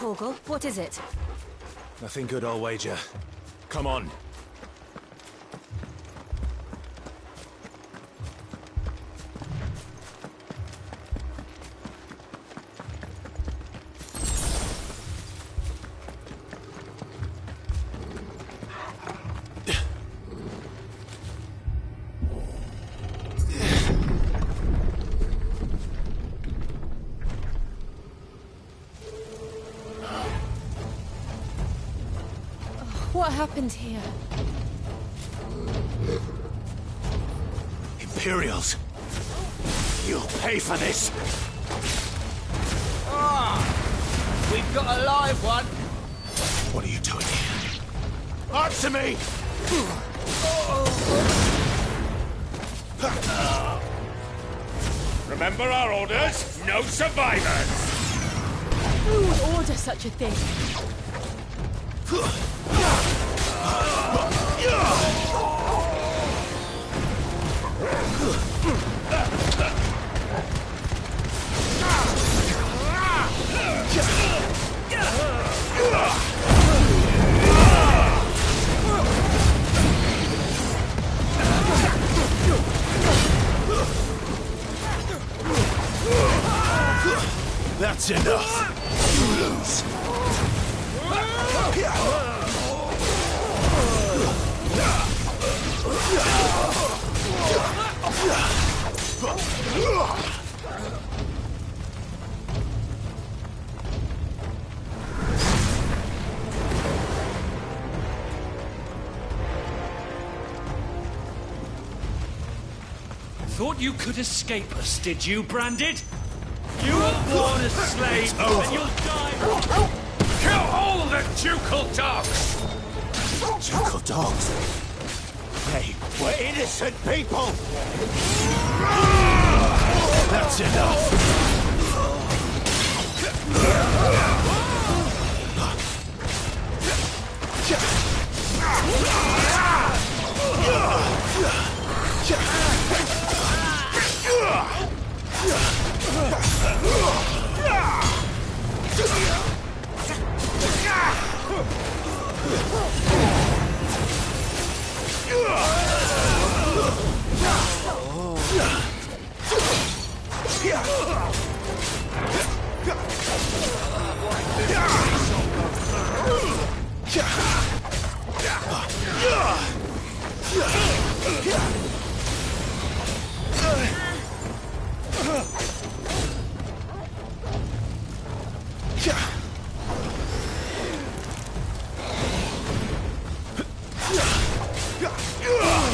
Torgal, what is it? Nothing good, I'll wager. Come on. What happened here? Imperials! You'll pay for this! Ah! We've got a live one! What are you doing here? Answer me! Remember our orders? No survivors! Who would order such a thing? That's enough! You lose! Thought you could escape us, did you, Branded? You were born a slave, and you'll die. Kill all the ducal dogs! Ducal dogs? Hey, we're innocent people! That's enough!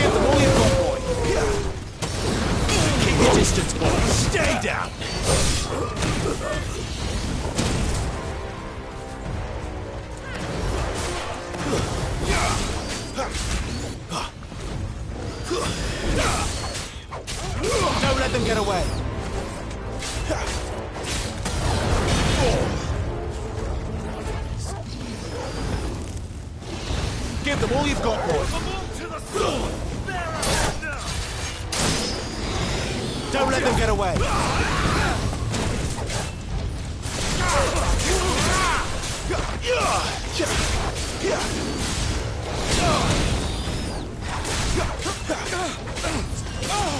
Give them all you've got, boy! Keep your distance, boy! Stay down! Don't let them get away! Give them all you've got, boy! Don't let them get away!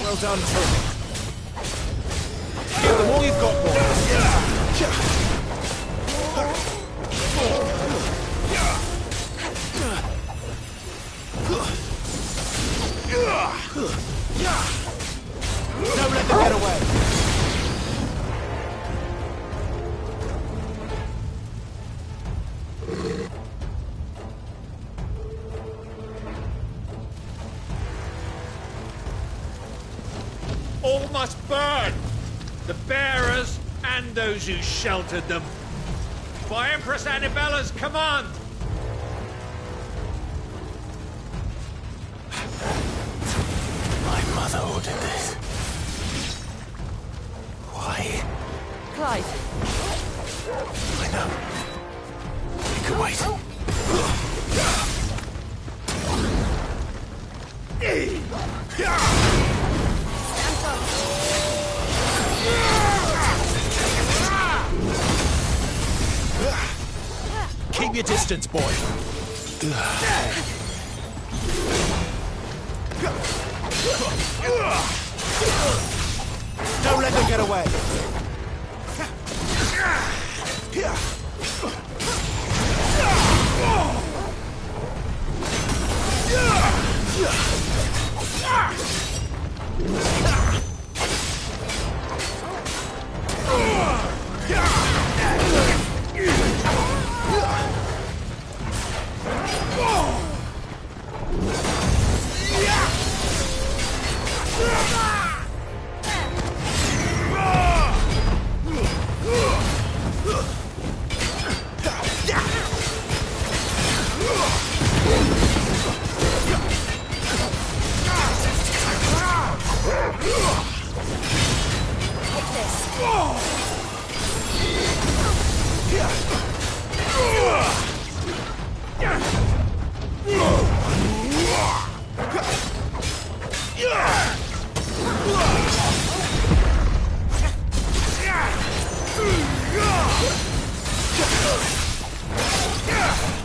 Well done, Torgal. Give them all you've got, boy! Don't let them get away! All must burn! The bearers and those who sheltered them. By Empress Annibella's command! My mother ordered this. Why? Clive. I know. We can wait. Keep your distance, boy. Don't let them get away.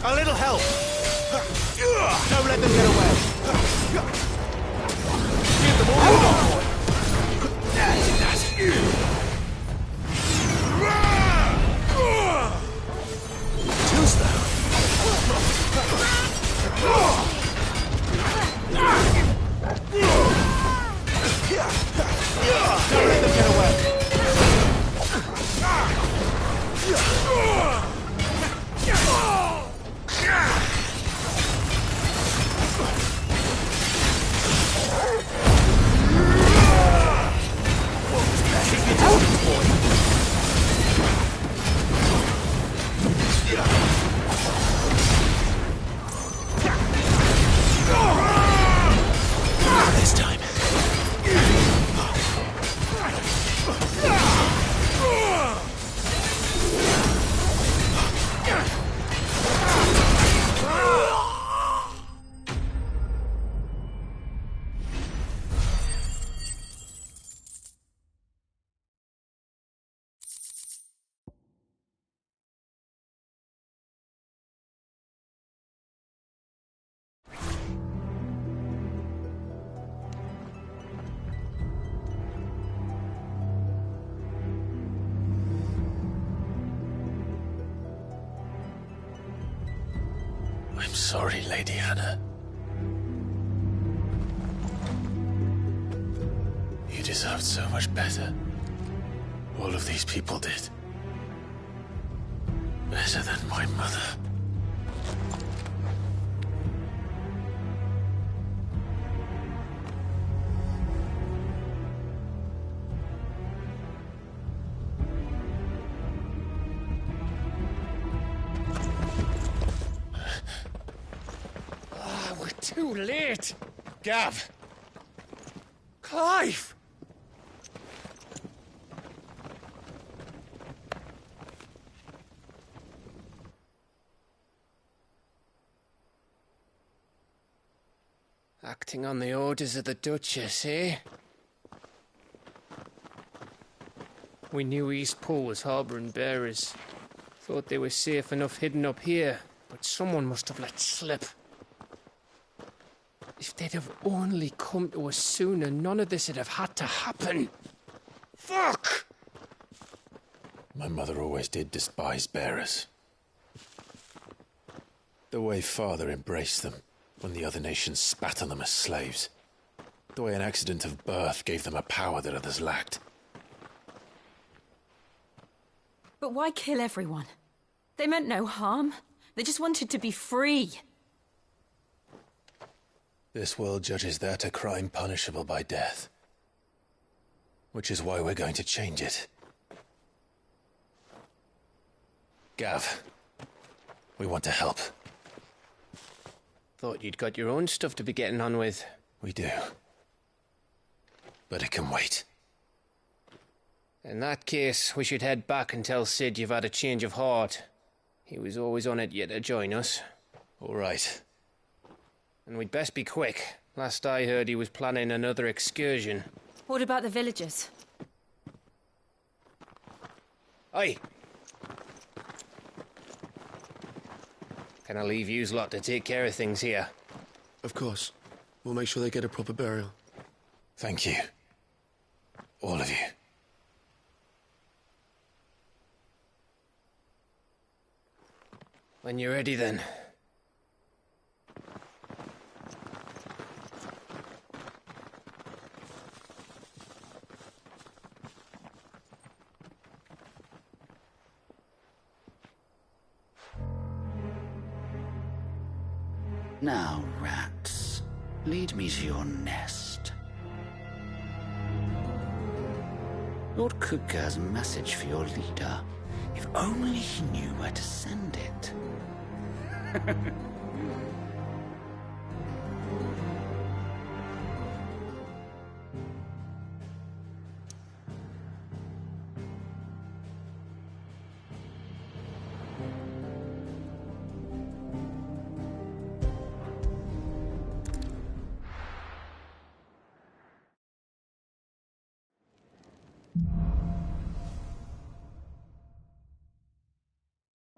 A little help. Don't let them get away. Give them all you got, boy. Too slow. Don't let them get away. This time. I'm sorry, Lady Hannah. You deserved so much better. All of these people did. Better than my mother. Too late! Gav! Clive! Acting on the orders of the Duchess, eh? We knew East Pool was harbouring bearers. Thought they were safe enough hidden up here, but someone must have let slip. If they'd have only come to us sooner, none of this would have had to happen. Fuck! My mother always did despise bearers. The way Father embraced them when the other nations spat on them as slaves. The way an accident of birth gave them a power that others lacked. But why kill everyone? They meant no harm. They just wanted to be free. This world judges that a crime punishable by death. Which is why we're going to change it. Gav, we want to help. Thought you'd got your own stuff to be getting on with. We do. But it can wait. In that case, we should head back and tell Sid you've had a change of heart. He was always on it yet to join us. All right. And we'd best be quick. Last I heard, he was planning another excursion. What about the villagers? Aye. Can I leave yous lot to take care of things here? Of course. We'll make sure they get a proper burial. Thank you. All of you. When you're ready, then. Now, rats, lead me to your nest. Lord Kupka has a message for your leader. If only he knew where to send it.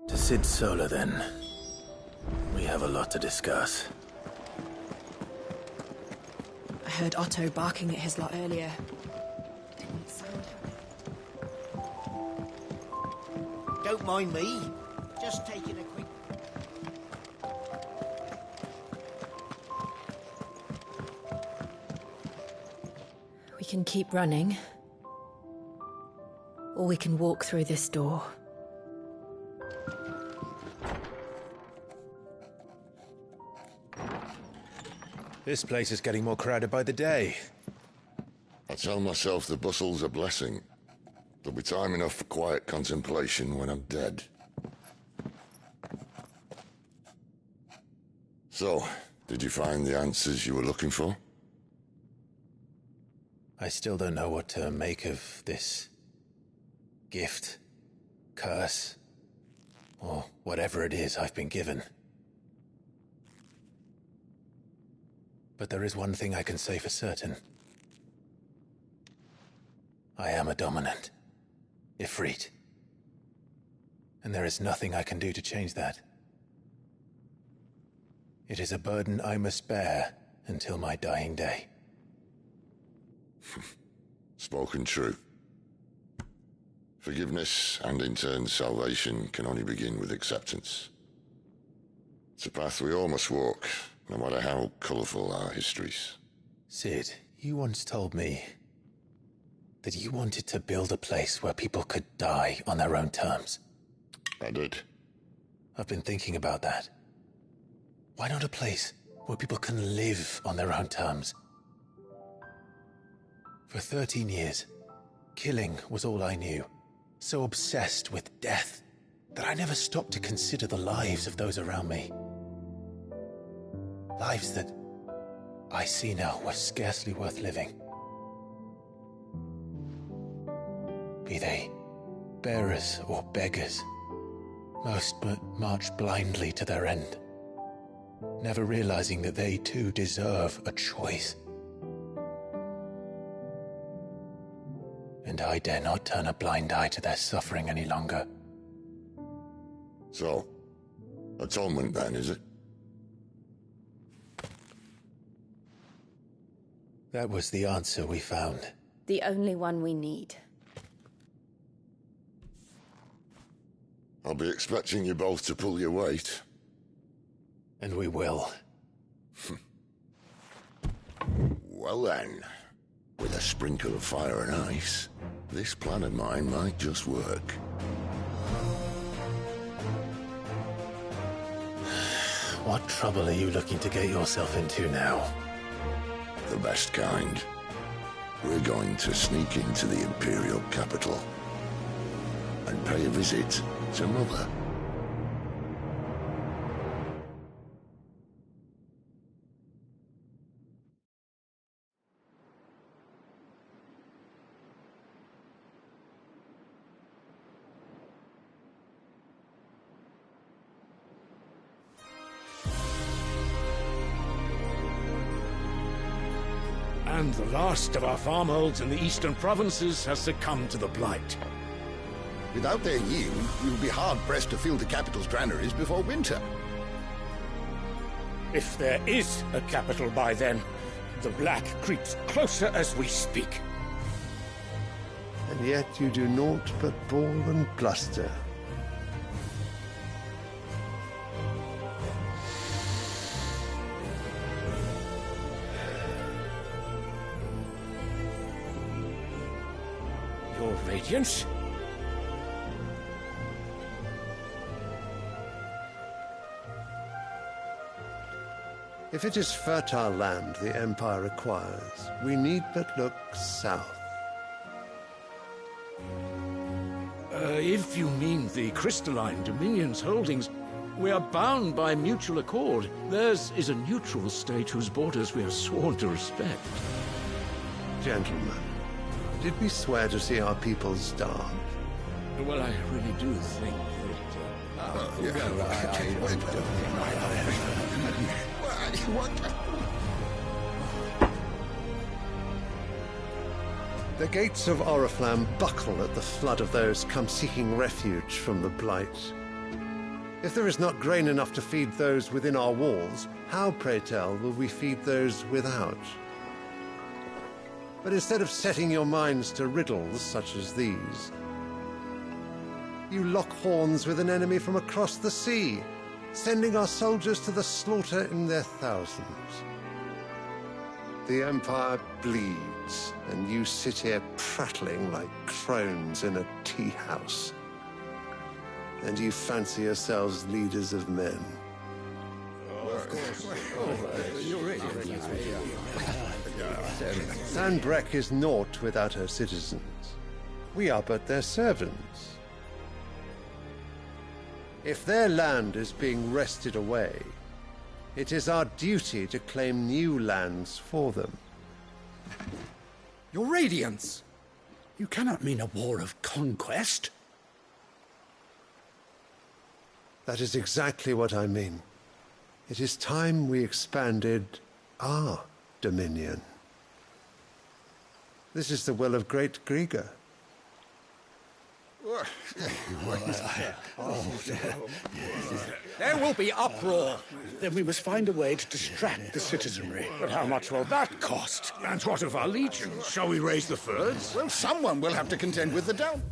To Sid Solar, then. We have a lot to discuss. I heard Otto barking at his lot earlier. Didn't sound happy. Don't mind me. Just taking a quick... We can keep running. Or we can walk through this door. This place is getting more crowded by the day. I tell myself the bustle's a blessing. There'll be time enough for quiet contemplation when I'm dead. So, did you find the answers you were looking for? I still don't know what to make of this gift, curse, or whatever it is I've been given. But there is one thing I can say for certain. I am a dominant, Ifrit. And there is nothing I can do to change that. It is a burden I must bear until my dying day. Spoken true. Forgiveness and in turn salvation can only begin with acceptance. It's a path we all must walk, no matter how colourful our histories. Sid, you once told me that you wanted to build a place where people could die on their own terms. I did. I've been thinking about that. Why not a place where people can live on their own terms? For 13 years, killing was all I knew. So obsessed with death that I never stopped to consider the lives of those around me. Lives that I see now were scarcely worth living. Be they bearers or beggars, most but march blindly to their end, never realizing that they too deserve a choice. And I dare not turn a blind eye to their suffering any longer. So, atonement then, is it? That was the answer we found. The only one we need. I'll be expecting you both to pull your weight. And we will. Well then, with a sprinkle of fire and ice, this plan of mine might just work. What trouble are you looking to get yourself into now? The best kind. We're going to sneak into the Imperial capital and pay a visit to Mother. And the last of our farmholds in the eastern provinces has succumbed to the blight. Without their yield, we will be hard-pressed to fill the capital's granaries before winter. If there is a capital by then, the black creeps closer as we speak. And yet you do naught but bawl and bluster. Your Radiance? If it is fertile land the Empire requires, we need but look south. If you mean the crystalline Dominion's holdings, we are bound by mutual accord. Theirs is a neutral state whose borders we are sworn to respect. Gentlemen, did we swear to see our people starve? Well, I really do think The gates of Oriflamme buckle at the flood of those come seeking refuge from the Blight. If there is not grain enough to feed those within our walls, how, pray tell, will we feed those without? But instead of setting your minds to riddles such as these, you lock horns with an enemy from across the sea, sending our soldiers to the slaughter in their thousands. The Empire bleeds, and you sit here prattling like crones in a tea house. And you fancy yourselves leaders of men. Sandbreck is naught without her citizens. We are but their servants. If their land is being wrested away, it is our duty to claim new lands for them. Your Radiance! You cannot mean a war of conquest. That is exactly what I mean. It is time we expanded our dominion. This is the will of great Grieger. There will be uproar. Then we must find a way to distract the citizenry. But how much will that cost? And what of our legions? Shall we raise the furs? Well, someone will have to contend with the down.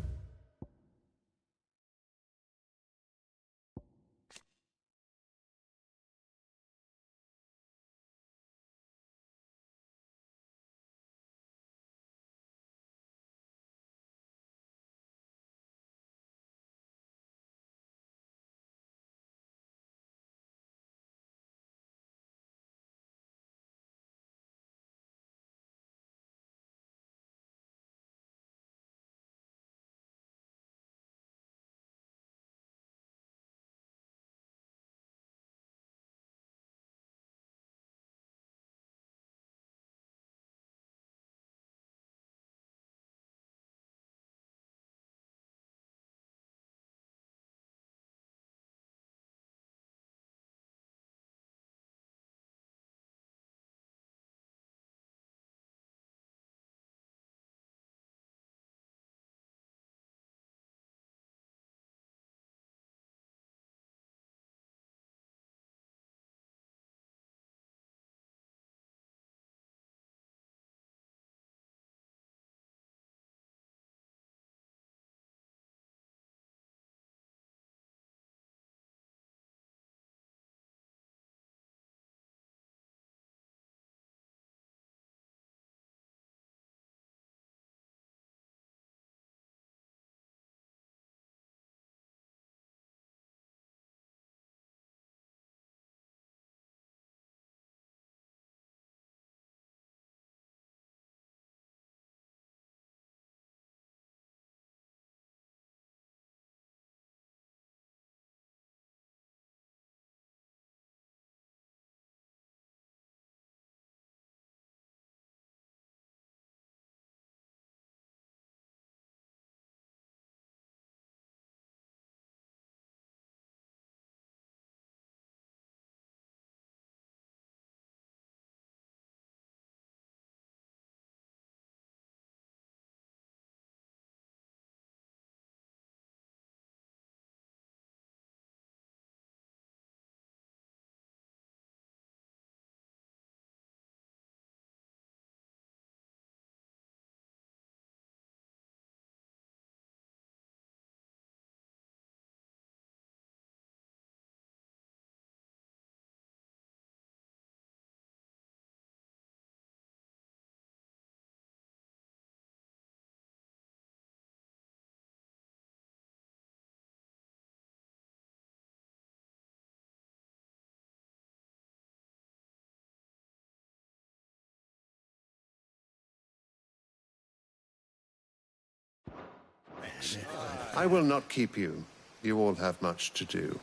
Thanks. I will not keep you. You all have much to do.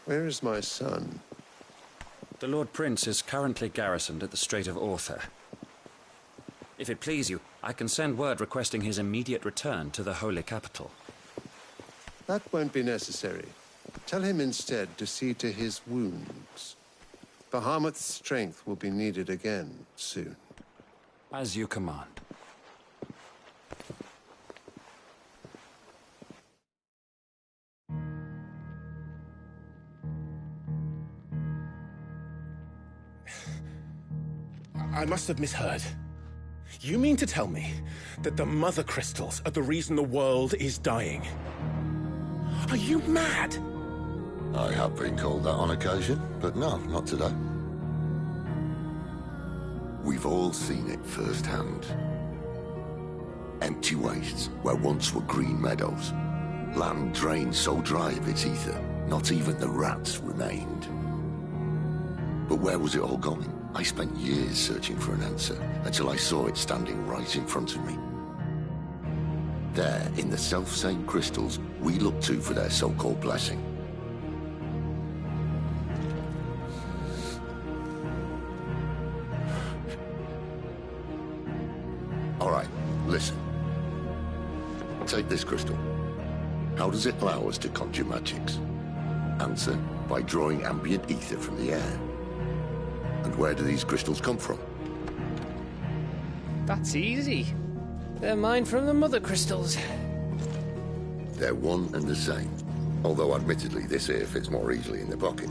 Where is my son? The Lord Prince is currently garrisoned at the Strait of Arthur. If it please you, I can send word requesting his immediate return to the Holy Capital. That won't be necessary. Tell him instead to see to his wounds. Bahamut's strength will be needed again soon. As you command. I must have misheard. You mean to tell me that the mother crystals are the reason the world is dying? Are you mad? I have been called that on occasion, but no, not today. We've all seen it firsthand. Empty wastes where once were green meadows. Land drained so dry of its ether, not even the rats remained. But where was it all going? I spent years searching for an answer, until I saw it standing right in front of me. There, in the self-same crystals we look to for their so-called blessing. All right, listen. Take this crystal. How does it allow us to conjure magics? Answer, by drawing ambient ether from the air. And where do these crystals come from? That's easy. They're mine from the mother crystals. They're one and the same. Although admittedly this here fits more easily in the pocket.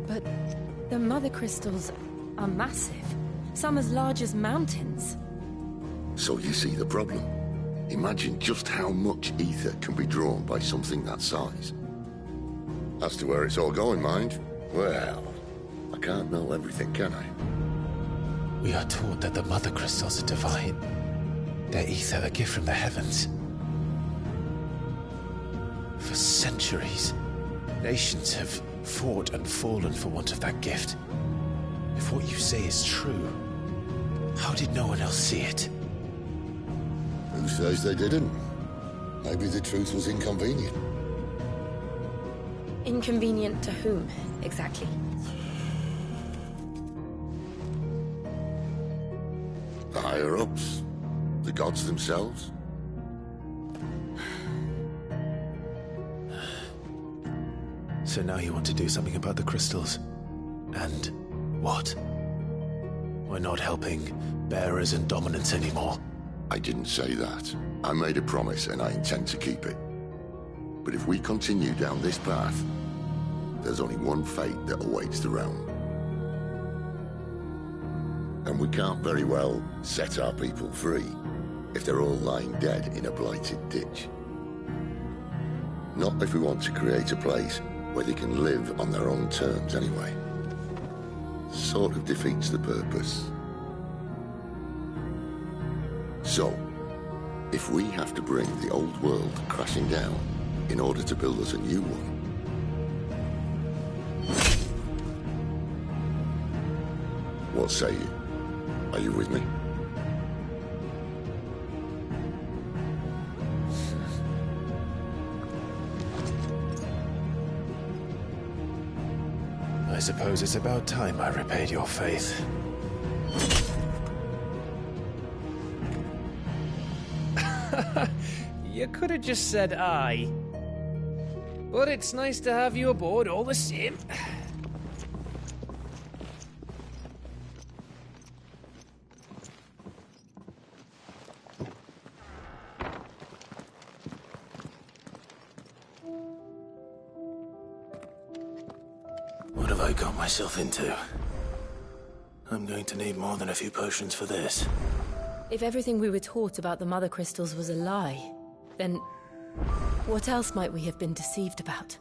But the mother crystals are massive. Some as large as mountains. So you see the problem. Imagine just how much ether can be drawn by something that size. As to where it's all going, mind? Well, I can't know everything, can I? We are taught that the mother crystals are divine. Their ether a gift from the heavens. For centuries, nations have fought and fallen for want of that gift. If what you say is true, how did no one else see it? Who says they didn't? Maybe the truth was inconvenient. Inconvenient to whom, exactly? The higher-ups? The gods themselves? So now you want to do something about the crystals. And what? We're not helping bearers and dominants anymore. I didn't say that. I made a promise and I intend to keep it. But if we continue down this path, there's only one fate that awaits the realm. And we can't very well set our people free if they're all lying dead in a blighted ditch. Not if we want to create a place where they can live on their own terms anyway. Sort of defeats the purpose. So, if we have to bring the old world crashing down in order to build us a new one, what say you? Are you with me? I suppose it's about time I repaid your faith. You could have just said aye. But it's nice to have you aboard all the same. What have I got myself into? I'm going to need more than a few potions for this. If everything we were taught about the mother crystals was a lie, then what else might we have been deceived about?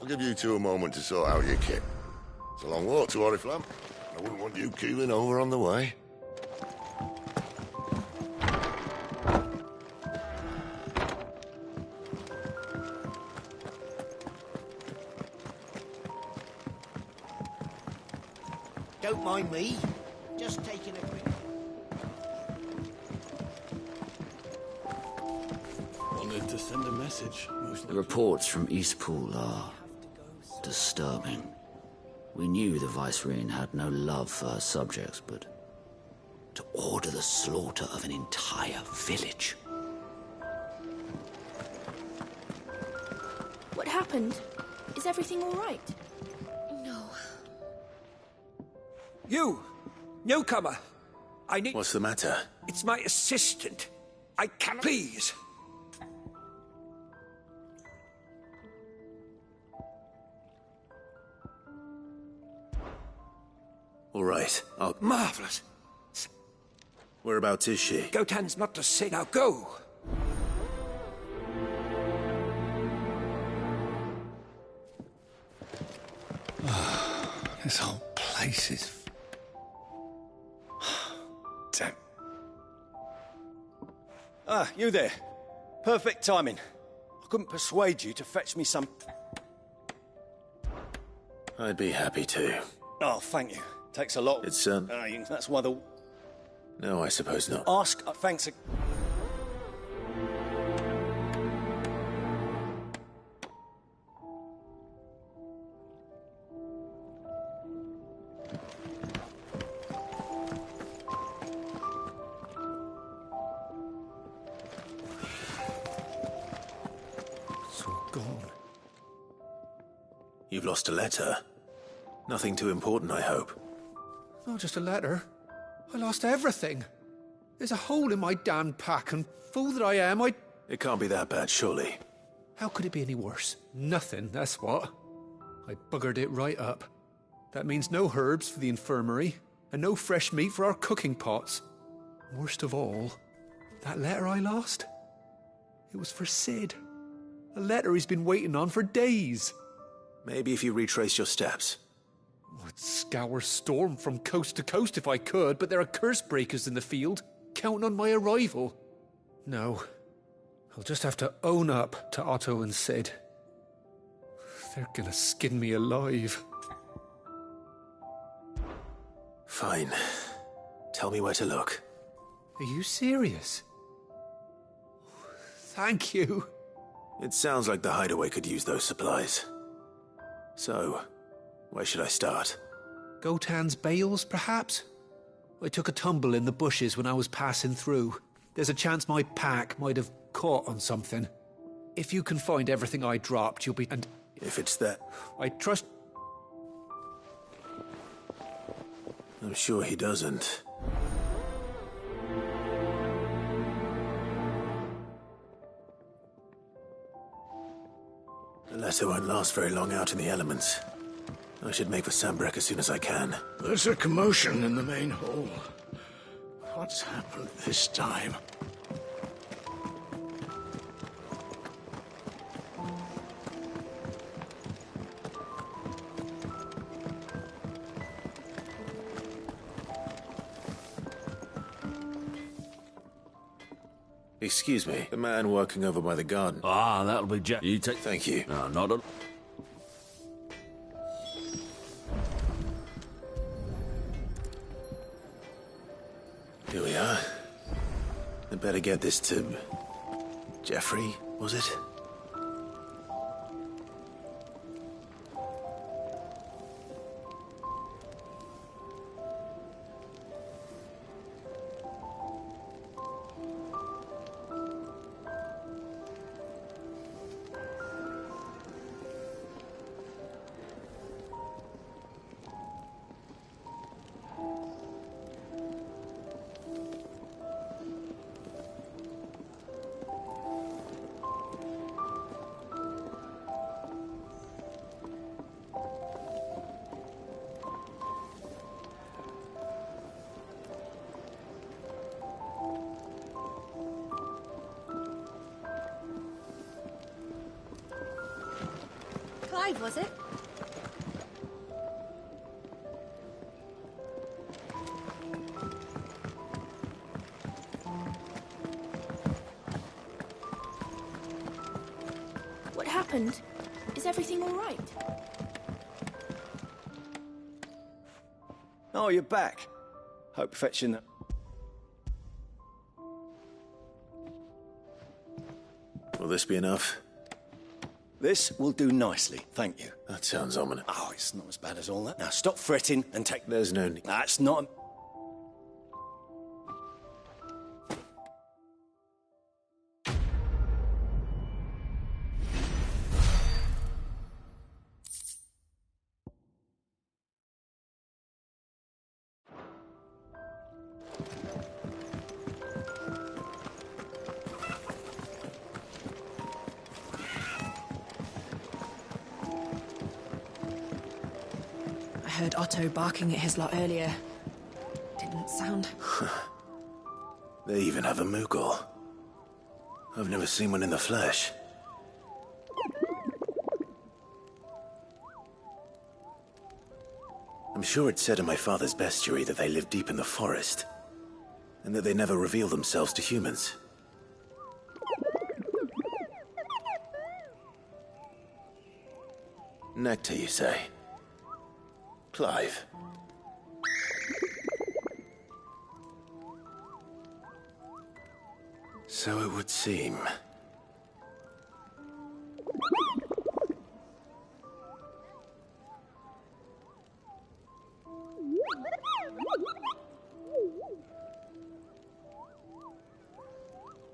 I'll give you two a moment to sort out your kit. It's a long walk to Oriflamme. I wouldn't want you keeling over on the way. Don't mind me. Just taking a quick... Wanted to send a message. The reports from Eastpool are disturbing. We knew the Vicereine had no love for her subjects, but to order the slaughter of an entire village. What happened? Is everything all right? No. You! Newcomer! I need... What's the matter? It's my assistant. I can... Please! All right, I'll... Marvelous! Whereabouts is she? Gotan's not to say now. Go! This whole place is... Damn. Ah, you there. Perfect timing. I couldn't persuade you to fetch me some... I'd be happy to. Oh, thank you. Takes a lot. It's, That's why the... No, I suppose not. Ask... thanks... It's all gone. You've lost a letter. Nothing too important, I hope. Not just a letter. I lost everything. There's a hole in my damned pack, and fool that I am, It can't be that bad, surely. How could it be any worse? Nothing, that's what. I buggered it right up. That means no herbs for the infirmary, and no fresh meat for our cooking pots. Worst of all, that letter I lost? It was for Sid. A letter he's been waiting on for days. Maybe if you retrace your steps. I'd scour Storm from coast to coast if I could, but there are curse breakers in the field, counting on my arrival. No, I'll just have to own up to Otto and Sid. They're gonna skin me alive. Fine. Tell me where to look. Are you serious? Thank you. It sounds like the hideaway could use those supplies. So, where should I start? Gotan's bales, perhaps? I took a tumble in the bushes when I was passing through. There's a chance my pack might have caught on something. If you can find everything I dropped, you'll be... And if it's that... I trust... I'm sure he doesn't. The letter won't last very long out in the elements. I should make for Sambrek as soon as I can. There's a commotion in the main hall. What's happened this time? Excuse me, the man working over by the garden. Ah, that'll be Jack. You take... Thank you. No, not at... Here we are. I'd better get this to... Jeffrey, was it? Clive, was it? happened? Is everything all right? Oh, you're back. Hope fetching that. Will this be enough? This will do nicely, thank you. That sounds ominous. Oh, it's not as bad as all that. Now stop fretting and take... There's no need. That's not... I heard Otto barking at his lot earlier. Didn't sound... They even have a Moogle. I've never seen one in the flesh. I'm sure it said in my father's bestiary that they live deep in the forest, and that they never reveal themselves to humans. Nectar, you say? Clive. So it would seem.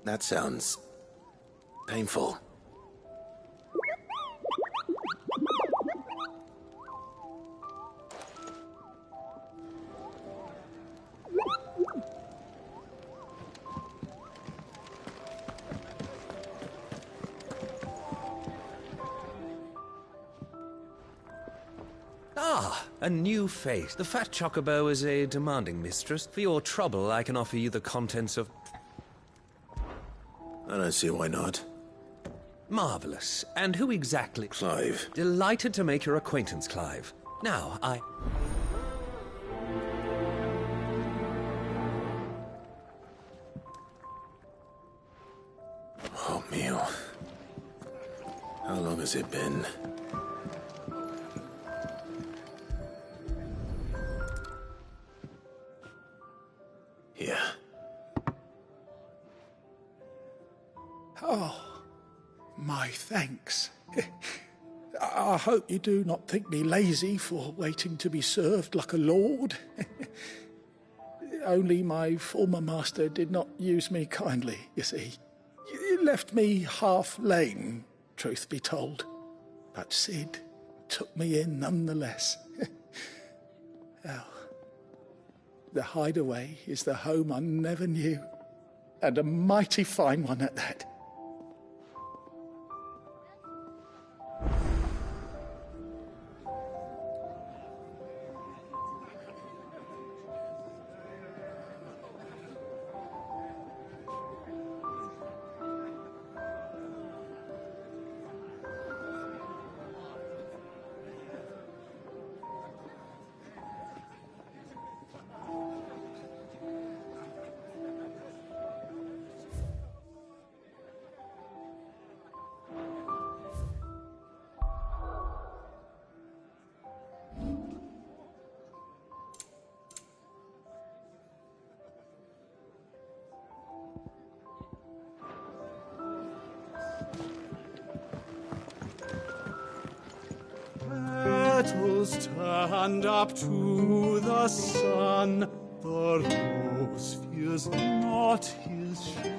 That sounds painful. Ah, a new face. The fat chocobo is a demanding mistress. For your trouble, I can offer you the contents of... I don't see why not. Marvelous. And who exactly... Clive. Delighted to make your acquaintance, Clive. Now, Oh, mio. How long has it been? Here. Oh, my thanks. I hope you do not think me lazy for waiting to be served like a lord. Only my former master did not use me kindly, you see. You left me half lame, truth be told. But Sid took me in nonetheless. Well, the hideaway is the home I never knew, and a mighty fine one at that. Petals stand up to the sun, the rose fears not his shade.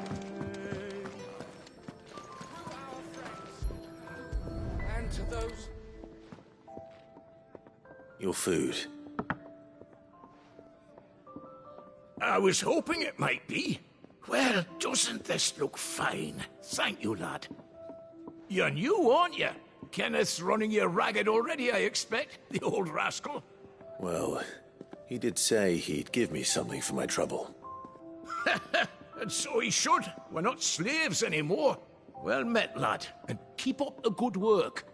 And to those... Your food. I was hoping it might be. Well, doesn't this look fine? Thank you, lad. You're new, aren't you? Kenneth's running you ragged already, I expect, the old rascal. Well, he did say he'd give me something for my trouble. And so he should. We're not slaves anymore. Well met, lad, and keep up the good work.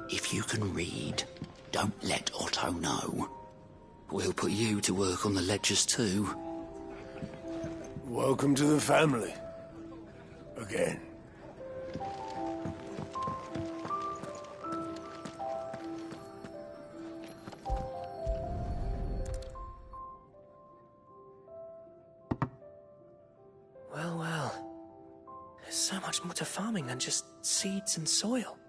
If you can read, don't let Otto know. We'll put you to work on the ledgers too. Welcome to the family. Again. Well, well. There's so much more to farming than just seeds and soil.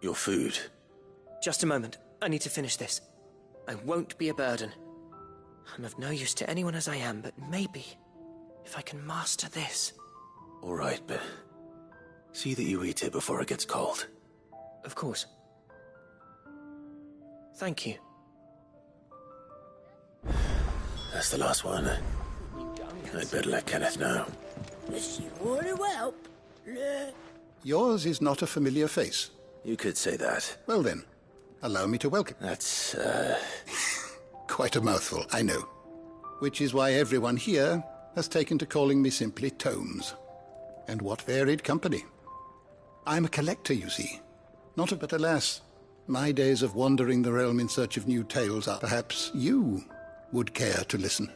Your food. Just a moment. I need to finish this. I won't be a burden. I'm of no use to anyone as I am, but maybe if I can master this. All right, but see that you eat it before it gets cold. Of course. Thank you. That's the last one. I'd better let Kenneth know. Yours is not a familiar face. You could say that. Well then, allow me to welcome. That's, Quite a mouthful, I know. Which is why everyone here has taken to calling me simply Tomes. And what varied company. I'm a collector, you see. But alas, my days of wandering the realm in search of new tales are. Perhaps you would care to listen.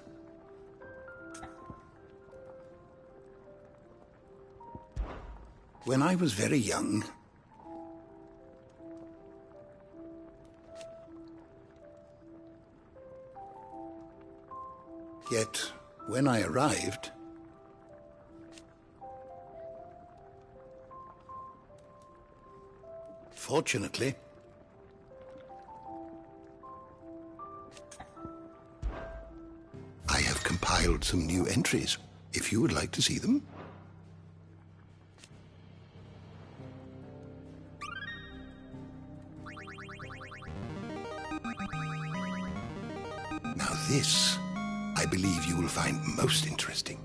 When I was very young, yet when I arrived, fortunately, I have compiled some new entries, if you would like to see them. Now this, I believe you will find most interesting.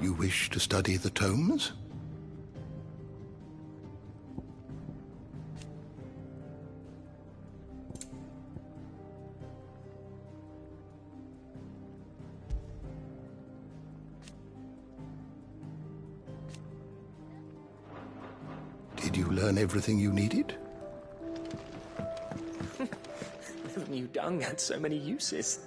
You wish to study the tomes? Did you learn everything you needed? Never knew dung had so many uses.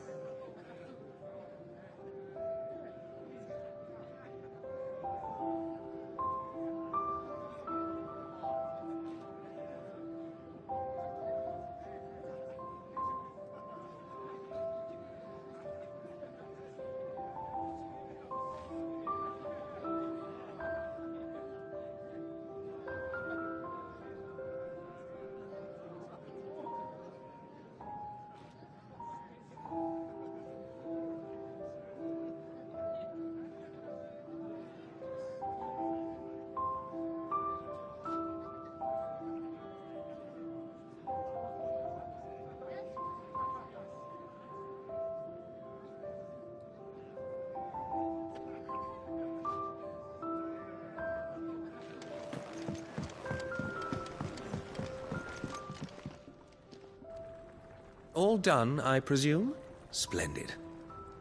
All done, I presume? Splendid.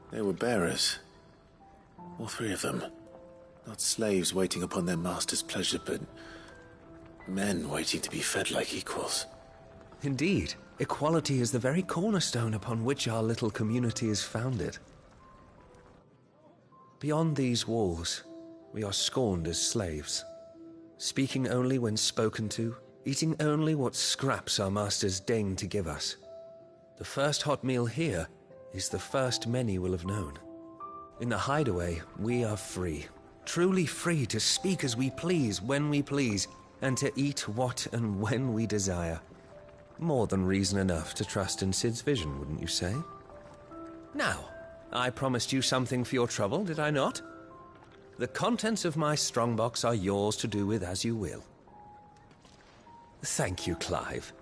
They were bearers. All three of them. Not slaves waiting upon their master's pleasure, but men waiting to be fed like equals. Indeed. Equality is the very cornerstone upon which our little community is founded. Beyond these walls, we are scorned as slaves. Speaking only when spoken to, eating only what scraps our masters deign to give us. The first hot meal here is the first many will have known. In the hideaway, we are free. Truly free to speak as we please, when we please, and to eat what and when we desire. More than reason enough to trust in Sid's vision, wouldn't you say? Now, I promised you something for your trouble, did I not? The contents of my strongbox are yours to do with as you will. Thank you, Clive.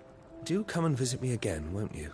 Do come and visit me again, won't you?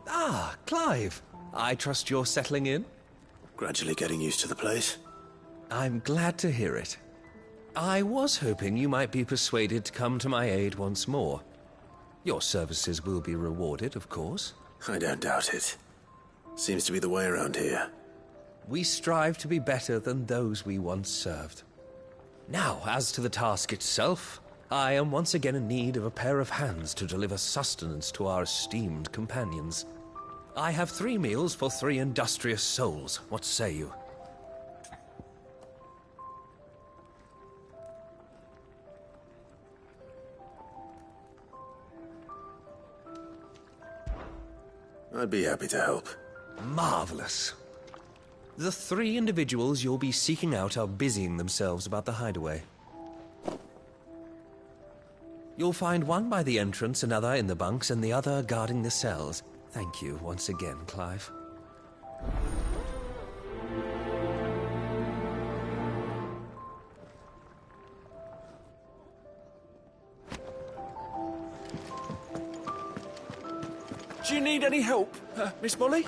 Ah, Clive. I trust you're settling in? Gradually getting used to the place. I'm glad to hear it. I was hoping you might be persuaded to come to my aid once more. Your services will be rewarded, of course. I don't doubt it. Seems to be the way around here. We strive to be better than those we once served. Now, as to the task itself, I am once again in need of a pair of hands to deliver sustenance to our esteemed companions. I have 3 meals for 3 industrious souls. What say you? I'd be happy to help. Marvelous. The 3 individuals you'll be seeking out are busying themselves about the hideaway. You'll find one by the entrance, another in the bunks, and the other guarding the cells. Thank you once again, Clive. Do you need any help, Miss Molly?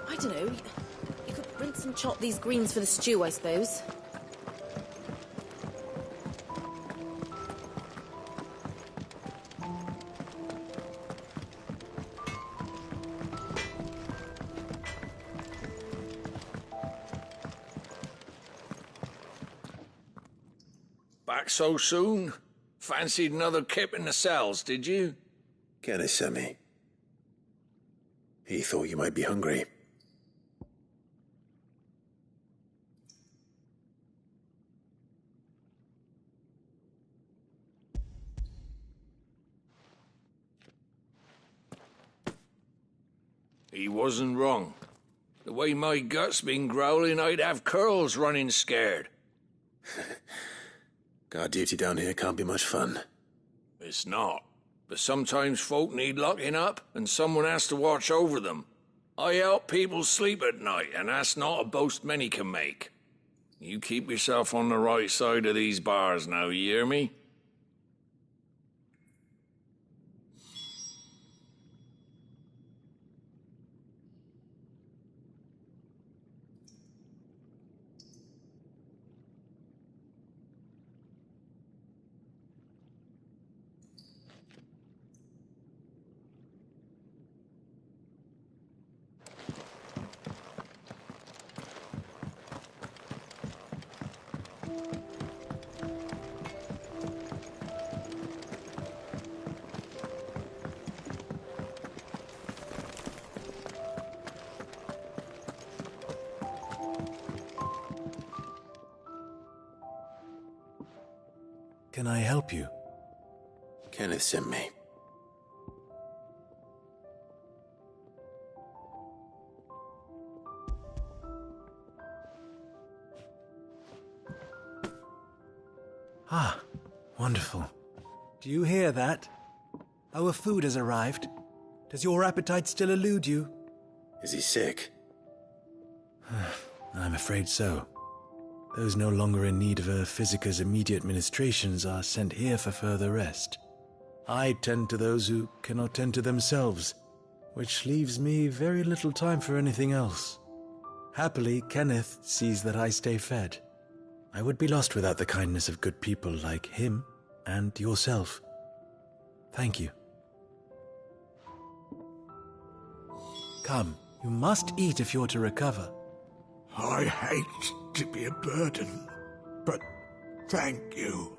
I don't know. You could rinse and chop these greens for the stew, I suppose. Back so soon? Fancied another kip in the cells, did you? Kenneth sent me. He thought you might be hungry. He wasn't wrong. The way my gut's been growling, I'd have curls running scared. Guard duty down here can't be much fun. It's not. But sometimes folk need locking up, and someone has to watch over them. I help people sleep at night, and that's not a boast many can make. You keep yourself on the right side of these bars now, you hear me? Can I help you? Kenneth sent me. Ah, wonderful. Do you hear that? Our food has arrived. Does your appetite still elude you? Is he sick? I'm afraid so. Those no longer in need of a physicker's immediate ministrations are sent here for further rest. I tend to those who cannot tend to themselves, which leaves me very little time for anything else. Happily, Kenneth sees that I stay fed. I would be lost without the kindness of good people like him and yourself. Thank you. Come, you must eat if you're to recover. I hate to be a burden, but thank you.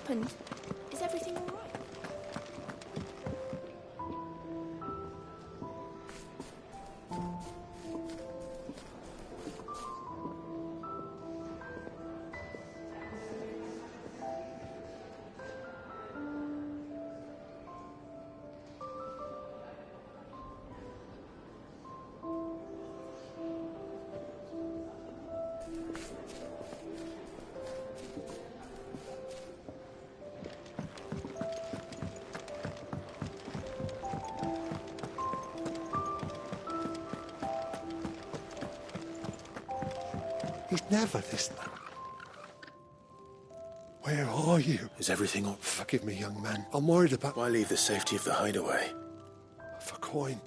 happened? Is everything all right? He's never this low. Where are you? Is everything all... Forgive me, young man. I'm worried about... Why leave the safety of the hideaway? For coin.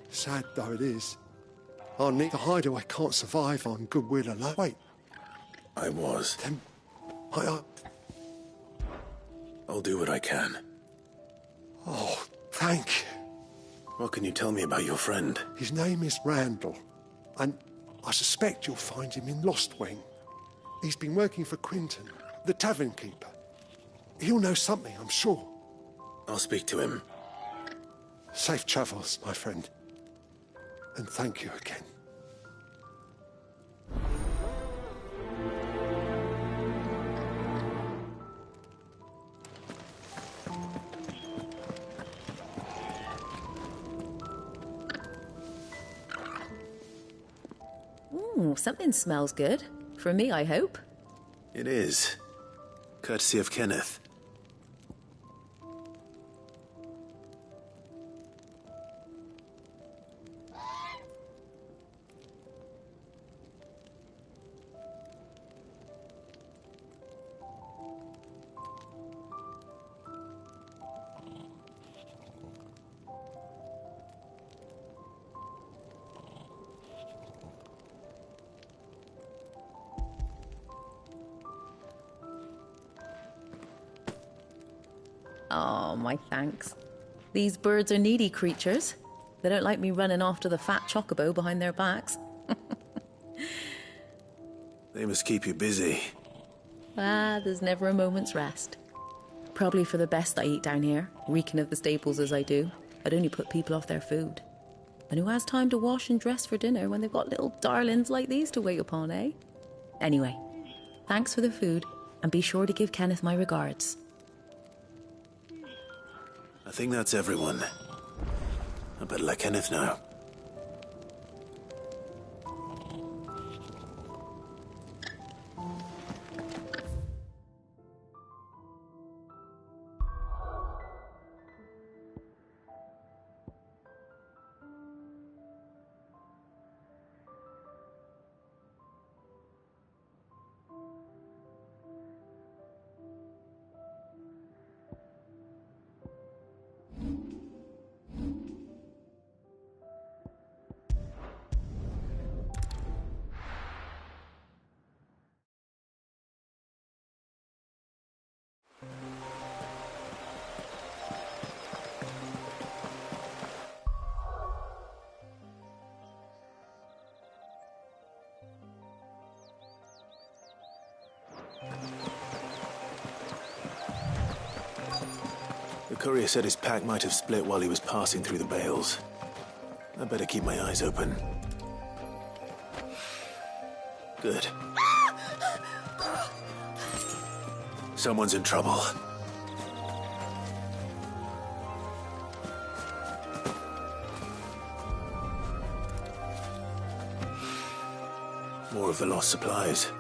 Sad though it is. Our Nick, the hideaway can't survive on goodwill alone. Wait. I was. Then... I'll do what I can. Oh, thank you. What can you tell me about your friend? His name is Randall, and I suspect you'll find him in Lost Wing. He's been working for Quinton, the tavern keeper. He'll know something, I'm sure. I'll speak to him. Safe travels, my friend. And thank you again. Ooh, something smells good. For me, I hope. It is. Courtesy of Kenneth. Oh, my thanks. These birds are needy creatures. They don't like me running after the fat chocobo behind their backs. They must keep you busy. Ah, there's never a moment's rest. Probably for the best I eat down here, reeking of the staples as I do. I'd only put people off their food. And who has time to wash and dress for dinner when they've got little darlings like these to wait upon, eh? Anyway, thanks for the food, and be sure to give Kenneth my regards. I think that's everyone. I better let Kenneth know. The courier said his pack might have split while he was passing through the bales. I better keep my eyes open. Good. Someone's in trouble. More of the lost supplies.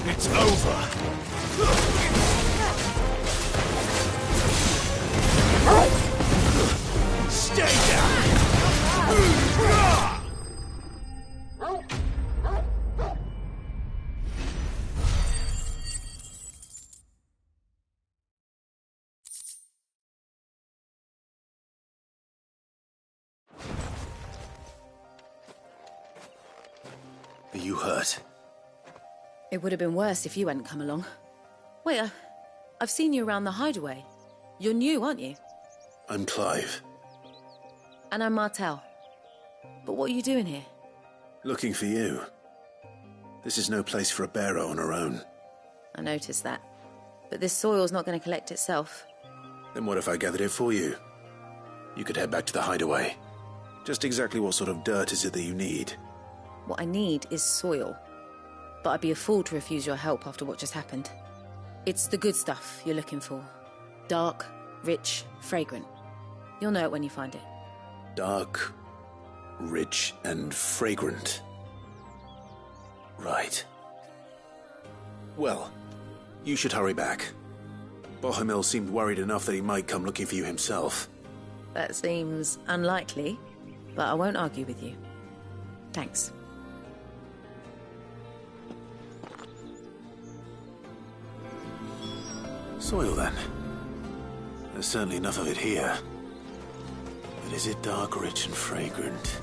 It's over. you hurt? It would have been worse if you hadn't come along. Wait, I've seen you around the hideaway. You're new, aren't you? I'm Clive. And I'm Martel. But what are you doing here? Looking for you. This is no place for a bearer on her own. I noticed that. But this soil's not going to collect itself. Then what if I gathered it for you? You could head back to the hideaway. Just exactly what sort of dirt is it that you need? What I need is soil. But I'd be a fool to refuse your help after what just happened. It's the good stuff you're looking for. Dark, rich, fragrant. You'll know it when you find it. Dark, rich, and fragrant. Right. Well, you should hurry back. Bohemil seemed worried enough that he might come looking for you himself. That seems unlikely, but I won't argue with you. Thanks. Soil, then. There's certainly enough of it here. But is it dark, rich, and fragrant?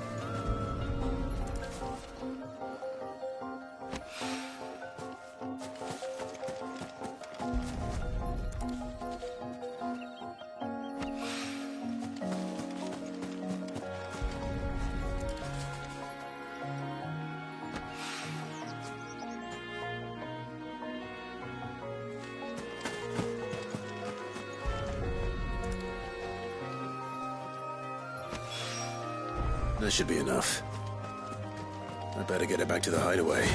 That should be enough. I better get it back to the hideaway.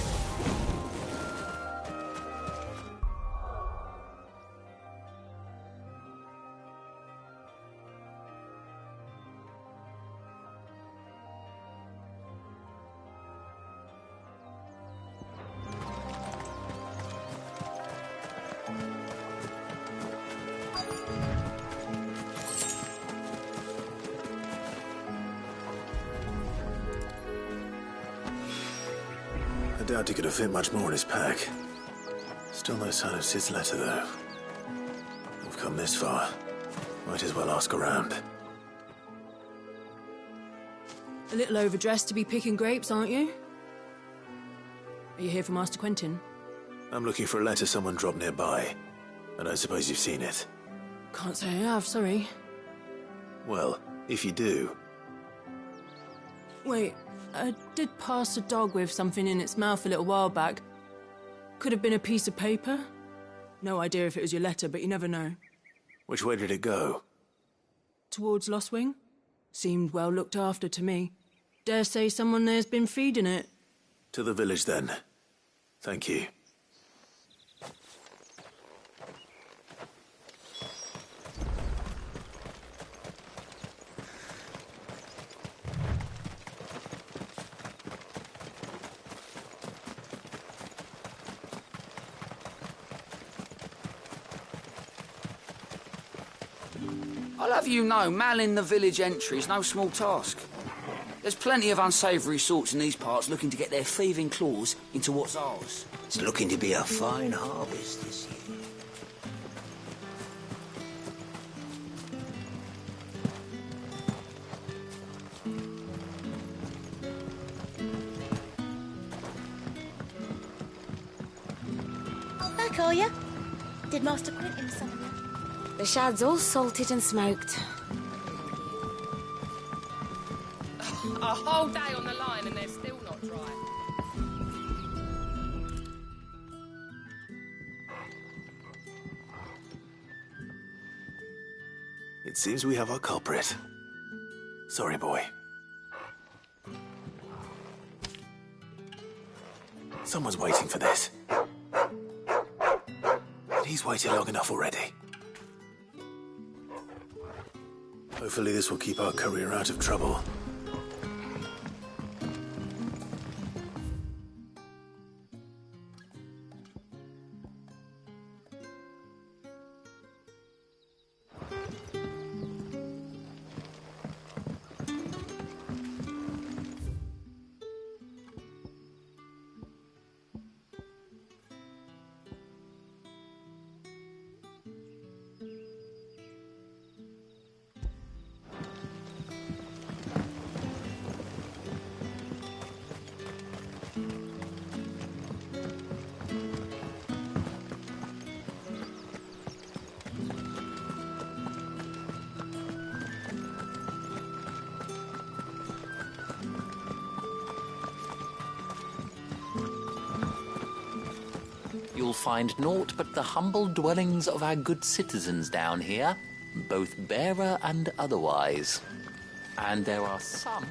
I doubt he could have fit much more in his pack. Still no sign of Sid's letter, though. We've come this far. Might as well ask around. A little overdressed to be picking grapes, aren't you? Are you here for Master Quentin? I'm looking for a letter someone dropped nearby. I don't suppose you've seen it. Can't say I have, sorry. Well, if you do... Wait, I did pass a dog with something in its mouth a little while back. Could have been a piece of paper. No idea if it was your letter, but you never know. Which way did it go? Towards Lostwing. Seemed well looked after to me. Dare say someone there's been feeding it. To the village, then. Thank you. I'll have you know, manning the village entry is no small task. There's plenty of unsavoury sorts in these parts looking to get their thieving claws into what's ours. It's looking to be a fine harvest this year. Back, are you? Did Master Quentin summon you? The shad's all salted and smoked. A whole day on the line and they're still not dry. It seems we have our culprit. Sorry, boy. Someone's waiting for this. And he's waited long enough already. Hopefully this will keep our courier out of trouble. find naught but the humble dwellings of our good citizens down here, both bearer and otherwise. And there are some...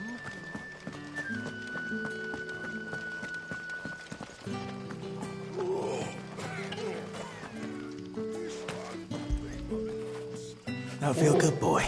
Now feel good, boy.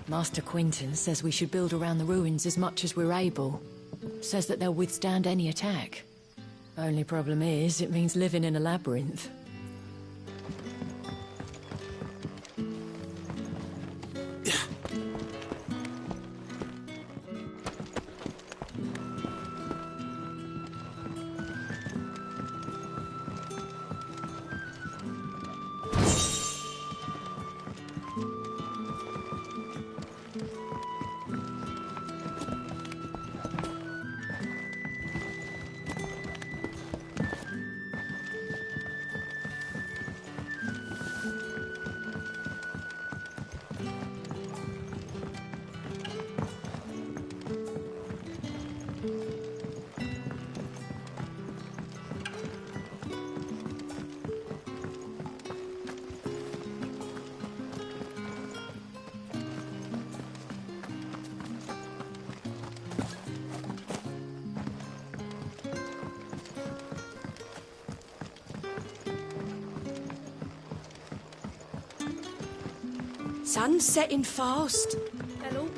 Master Quinton says we should build around the ruins as much as we're able. Says that they'll withstand any attack. Only problem is, it means living in a labyrinth. Sun's setting fast. Hello.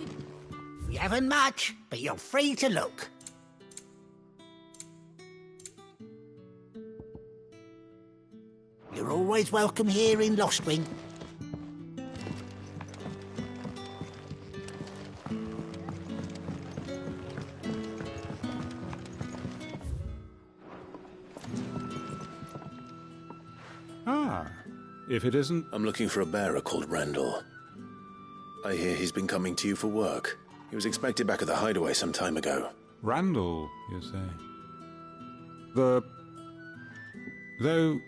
We haven't much, but you're free to look. You're always welcome here in Lostwing. Ah, if it isn't... I'm looking for a bearer called Randall. I hear he's been coming to you for work. He was expected back at the hideaway some time ago. Randall, you say? Though,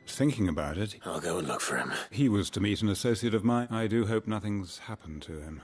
thinking about it... I'll go and look for him. He was to meet an associate of mine. I do hope nothing's happened to him.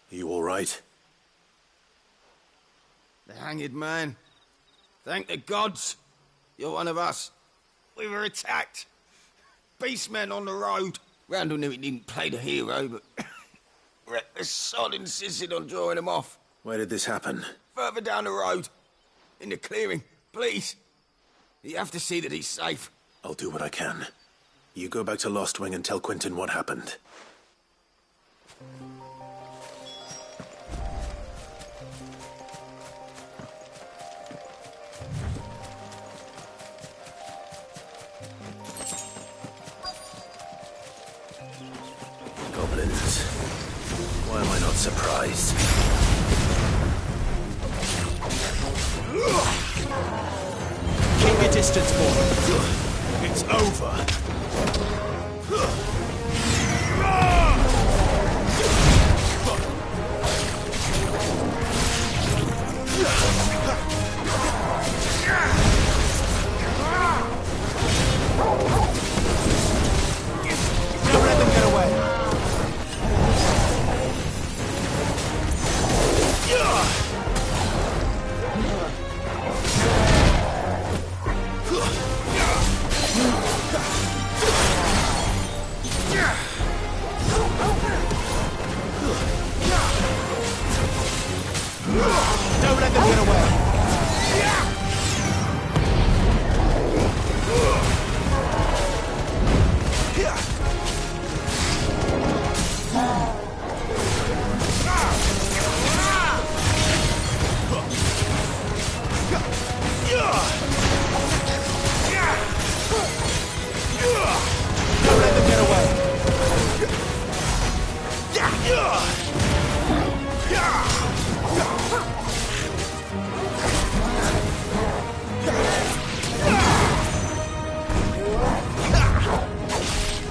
You all right? The hanged man. Thank the gods. You're one of us. We were attacked. Beastmen on the road. Randall knew he didn't play the hero, but... the sod insisted on drawing him off. Where did this happen? Further down the road. In the clearing. Please. You have to see that he's safe. I'll do what I can. You go back to Lostwing and tell Quinton what happened. Why am I not surprised? Keep your distance, boy. It's over. Don't let them get away. Don't let them get away. Don't let them get away.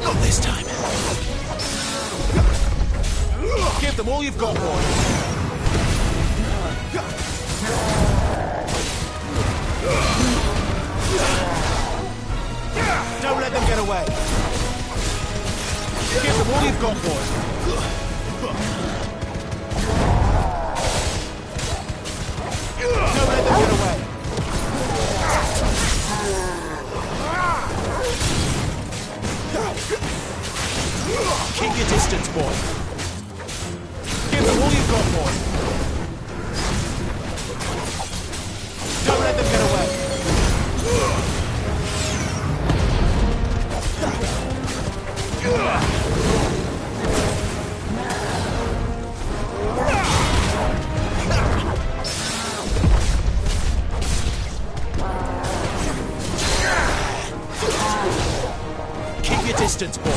Not this time. Give them all you've got, boy. Don't let them get away. Give them all you've got, boy. Don't let them get away. Keep your distance, boy. Give them all you've got, boy. Don't let them get away. Keep your distance, boy.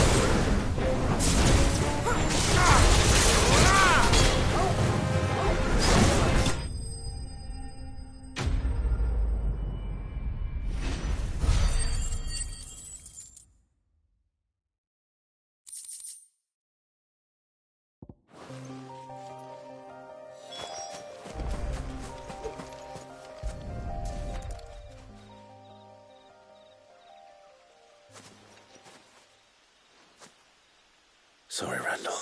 Sorry, Randall.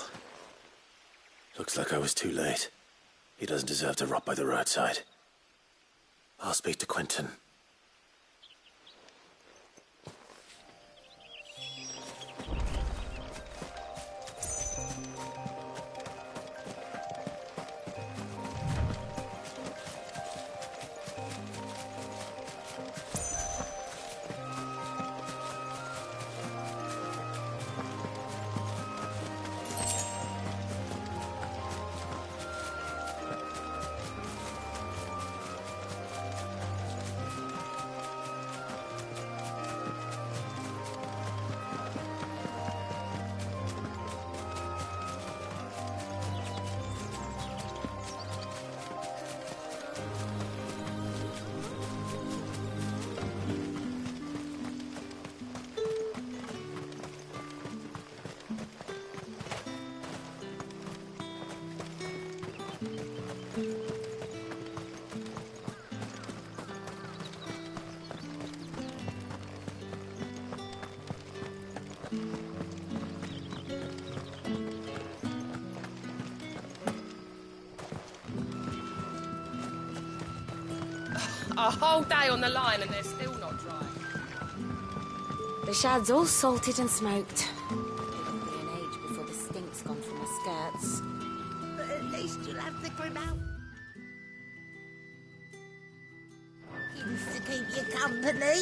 Looks like I was too late. He doesn't deserve to rot by the roadside. I'll speak to Quentin. A whole day on the line and they're still not dry. The shad's all salted and smoked. It'll be an age before the stink's gone from the skirts. But at least you'll have the grim out. Hints to keep you company.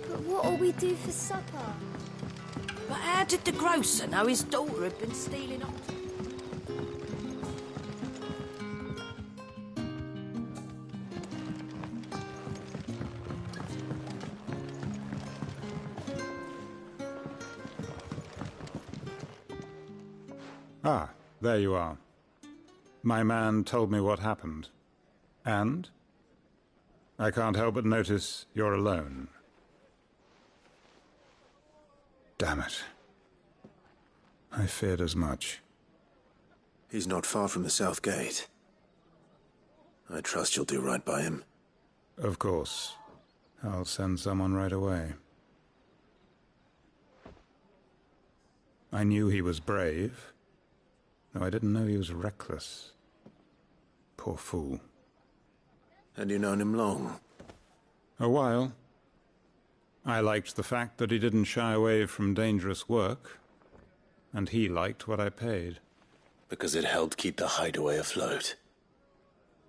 But what'll we do for supper? But how did the grocer know his daughter had been stealing off? Ah, there you are. My man told me what happened. And? I can't help but notice you're alone. Damn it. I feared as much. He's not far from the south gate. I trust you'll do right by him. Of course. I'll send someone right away. I knew he was brave, though I didn't know he was reckless. Poor fool. Had you known him long? A while. I liked the fact that he didn't shy away from dangerous work, and he liked what I paid. Because it helped keep the hideaway afloat.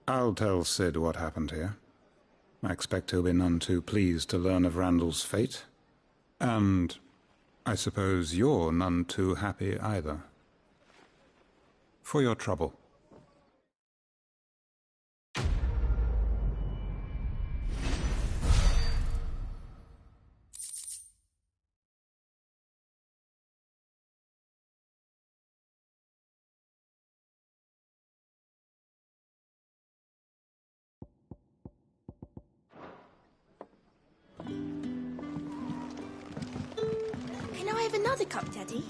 I'll tell Sid what happened here. I expect he'll be none too pleased to learn of Randall's fate. And I suppose you're none too happy either. For your trouble. Can I have another cup, Daddy?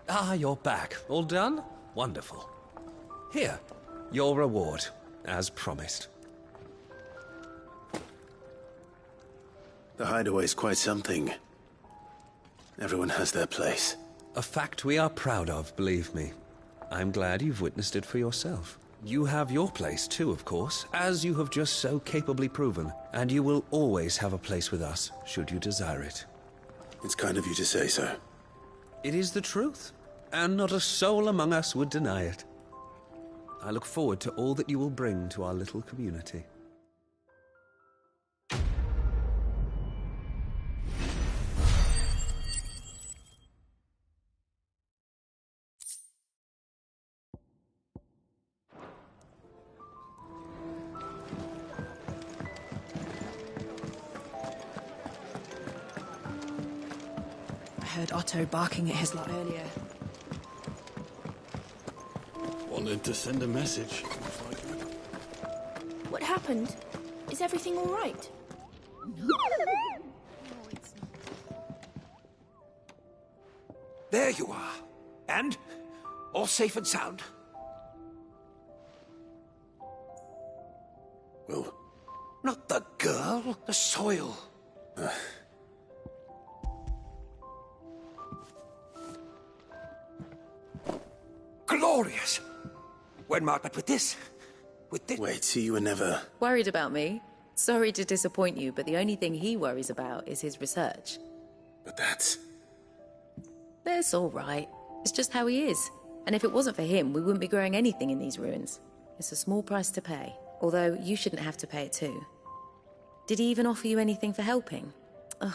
Ah, you're back. All done? Wonderful. Here, your reward, as promised. The hideaway's quite something. Everyone has their place. A fact we are proud of, believe me. I'm glad you've witnessed it for yourself. You have your place too, of course, as you have just so capably proven, and you will always have a place with us, should you desire it. It's kind of you to say so. It is the truth, and not a soul among us would deny it. I look forward to all that you will bring to our little community. I heard Otto barking at his lot earlier. Wanted to send a message. What happened? Is everything all right? There you are. And? All safe and sound? Well... Not the girl, the soil. Glorious! When marked with this... Wait, so you were never... Worried about me? Sorry to disappoint you, but the only thing he worries about is his research. But that's... That's all right. It's just how he is. And if it wasn't for him, we wouldn't be growing anything in these ruins. It's a small price to pay. Although, you shouldn't have to pay it too. Did he even offer you anything for helping? Ugh.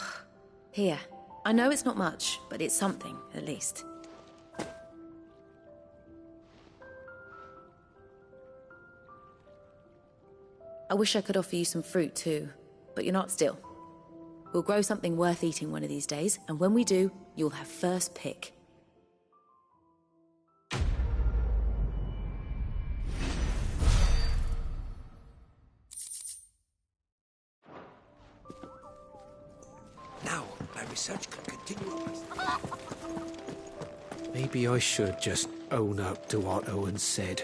Here. I know it's not much, but it's something, at least. I wish I could offer you some fruit too, but you're not still. We'll grow something worth eating one of these days, and when we do, you'll have first pick. Now, my research can continue. Maybe I should just own up to what Owen said.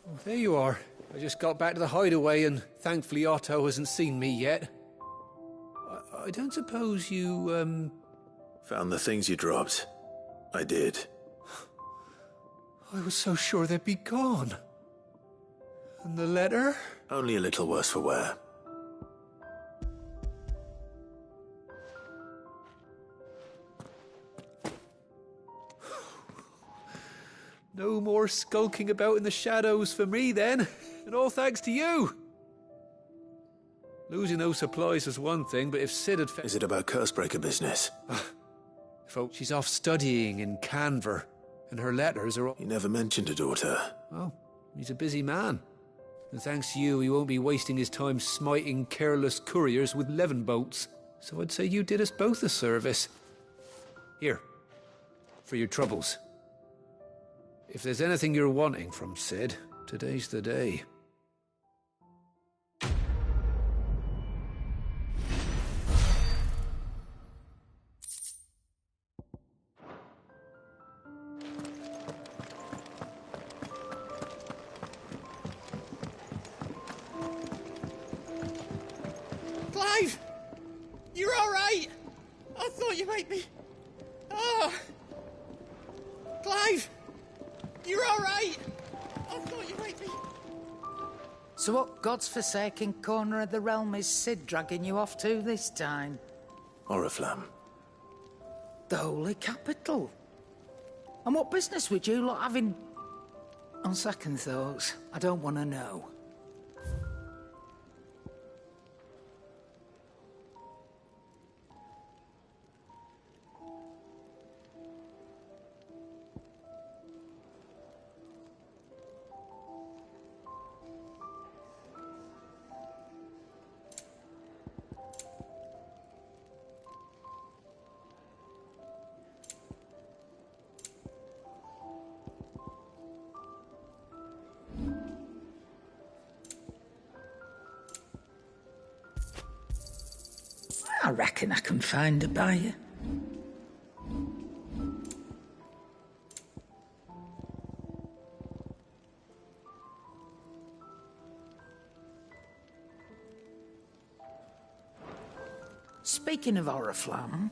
Oh, there you are. I just got back to the hideaway and thankfully Otto hasn't seen me yet. I don't suppose you, Found the things you dropped. I did. I was so sure they'd be gone. And the letter? Only a little worse for wear. No more skulking about in the shadows for me, then. And all thanks to you. Losing those supplies is one thing, but if Sid had... Is it about Cursebreaker business? Folk, she's off studying in Canver, and her letters are all... He never mentioned a daughter. Oh, he's a busy man. And thanks to you, he won't be wasting his time smiting careless couriers with levin bolts. So I'd say you did us both a service. Here, for your troubles. If there's anything you're wanting from Sid, today's the day. Clive! You're alright! I thought you might be... Oh! Clive! You're alright! I thought you might be... So what God's forsaken corner of the realm is Sid dragging you off to this time? Oriflamme. The Holy Capital. And what business would you lot having... On second thoughts, I don't want to know. I reckon I can find a buyer. Speaking of Oriflamme,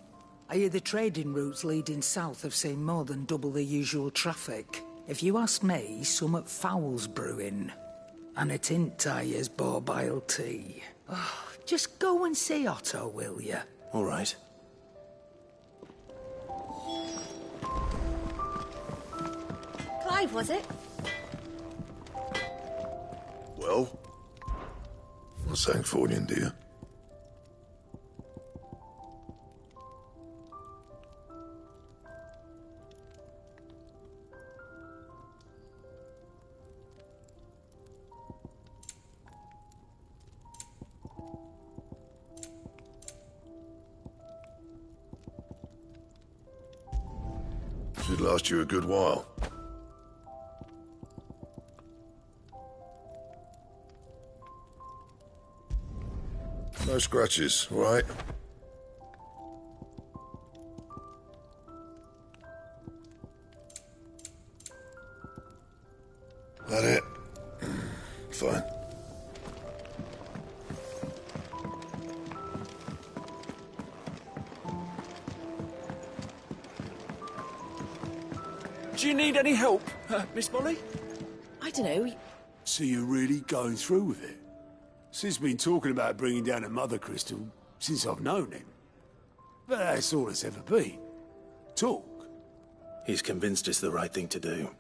I hear the trading routes leading south have seen more than double the usual traffic. If you ask me, somewhat foul's brewing. And it ain't Tyre's borbile tea. Oh, just go and see Otto, will you? All right. Clive, was it? Well, what's that for you, dear? Should last you a good while. No scratches, all right? That it? Fine. Do you need any help, Miss Molly? I don't know. So you're really going through with it? Sid's been talking about bringing down a mother crystal since I've known him. But that's all it's ever been. Talk. He's convinced it's the right thing to do.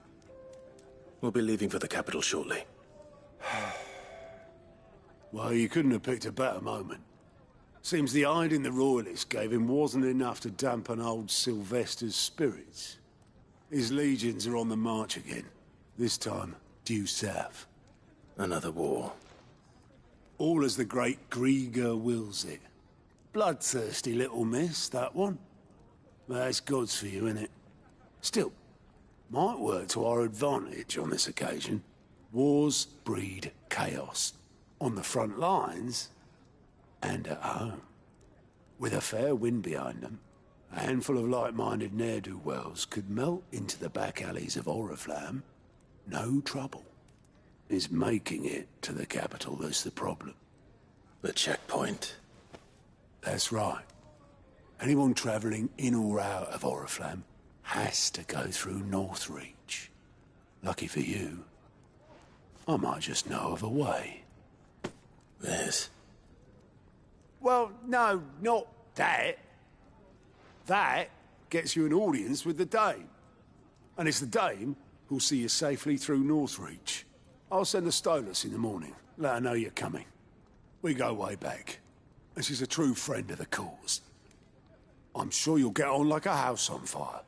We'll be leaving for the capital shortly. Well, you couldn't have picked a better moment. Seems the hiding the royalists gave him wasn't enough to dampen old Sylvester's spirits. His legions are on the march again. This time, due south. Another war. All as the great Grieger wills it. Bloodthirsty little miss, that one. But that's God's for you, innit? Still, might work to our advantage on this occasion. Wars breed chaos. On the front lines, and at home. With a fair wind behind them, a handful of like-minded ne'er-do-wells could melt into the back alleys of Oriflamme. No trouble. It's making it to the capital that's the problem. The checkpoint. That's right. Anyone travelling in or out of Oriflamme has to go through Northreach. Lucky for you, I might just know of a way. Yes. Well, no, not that. That gets you an audience with the Dame. And it's the Dame who'll see you safely through Northreach. I'll send the Stolas in the morning. Let her know you're coming. We go way back. And she's a true friend of the cause. I'm sure you'll get on like a house on fire.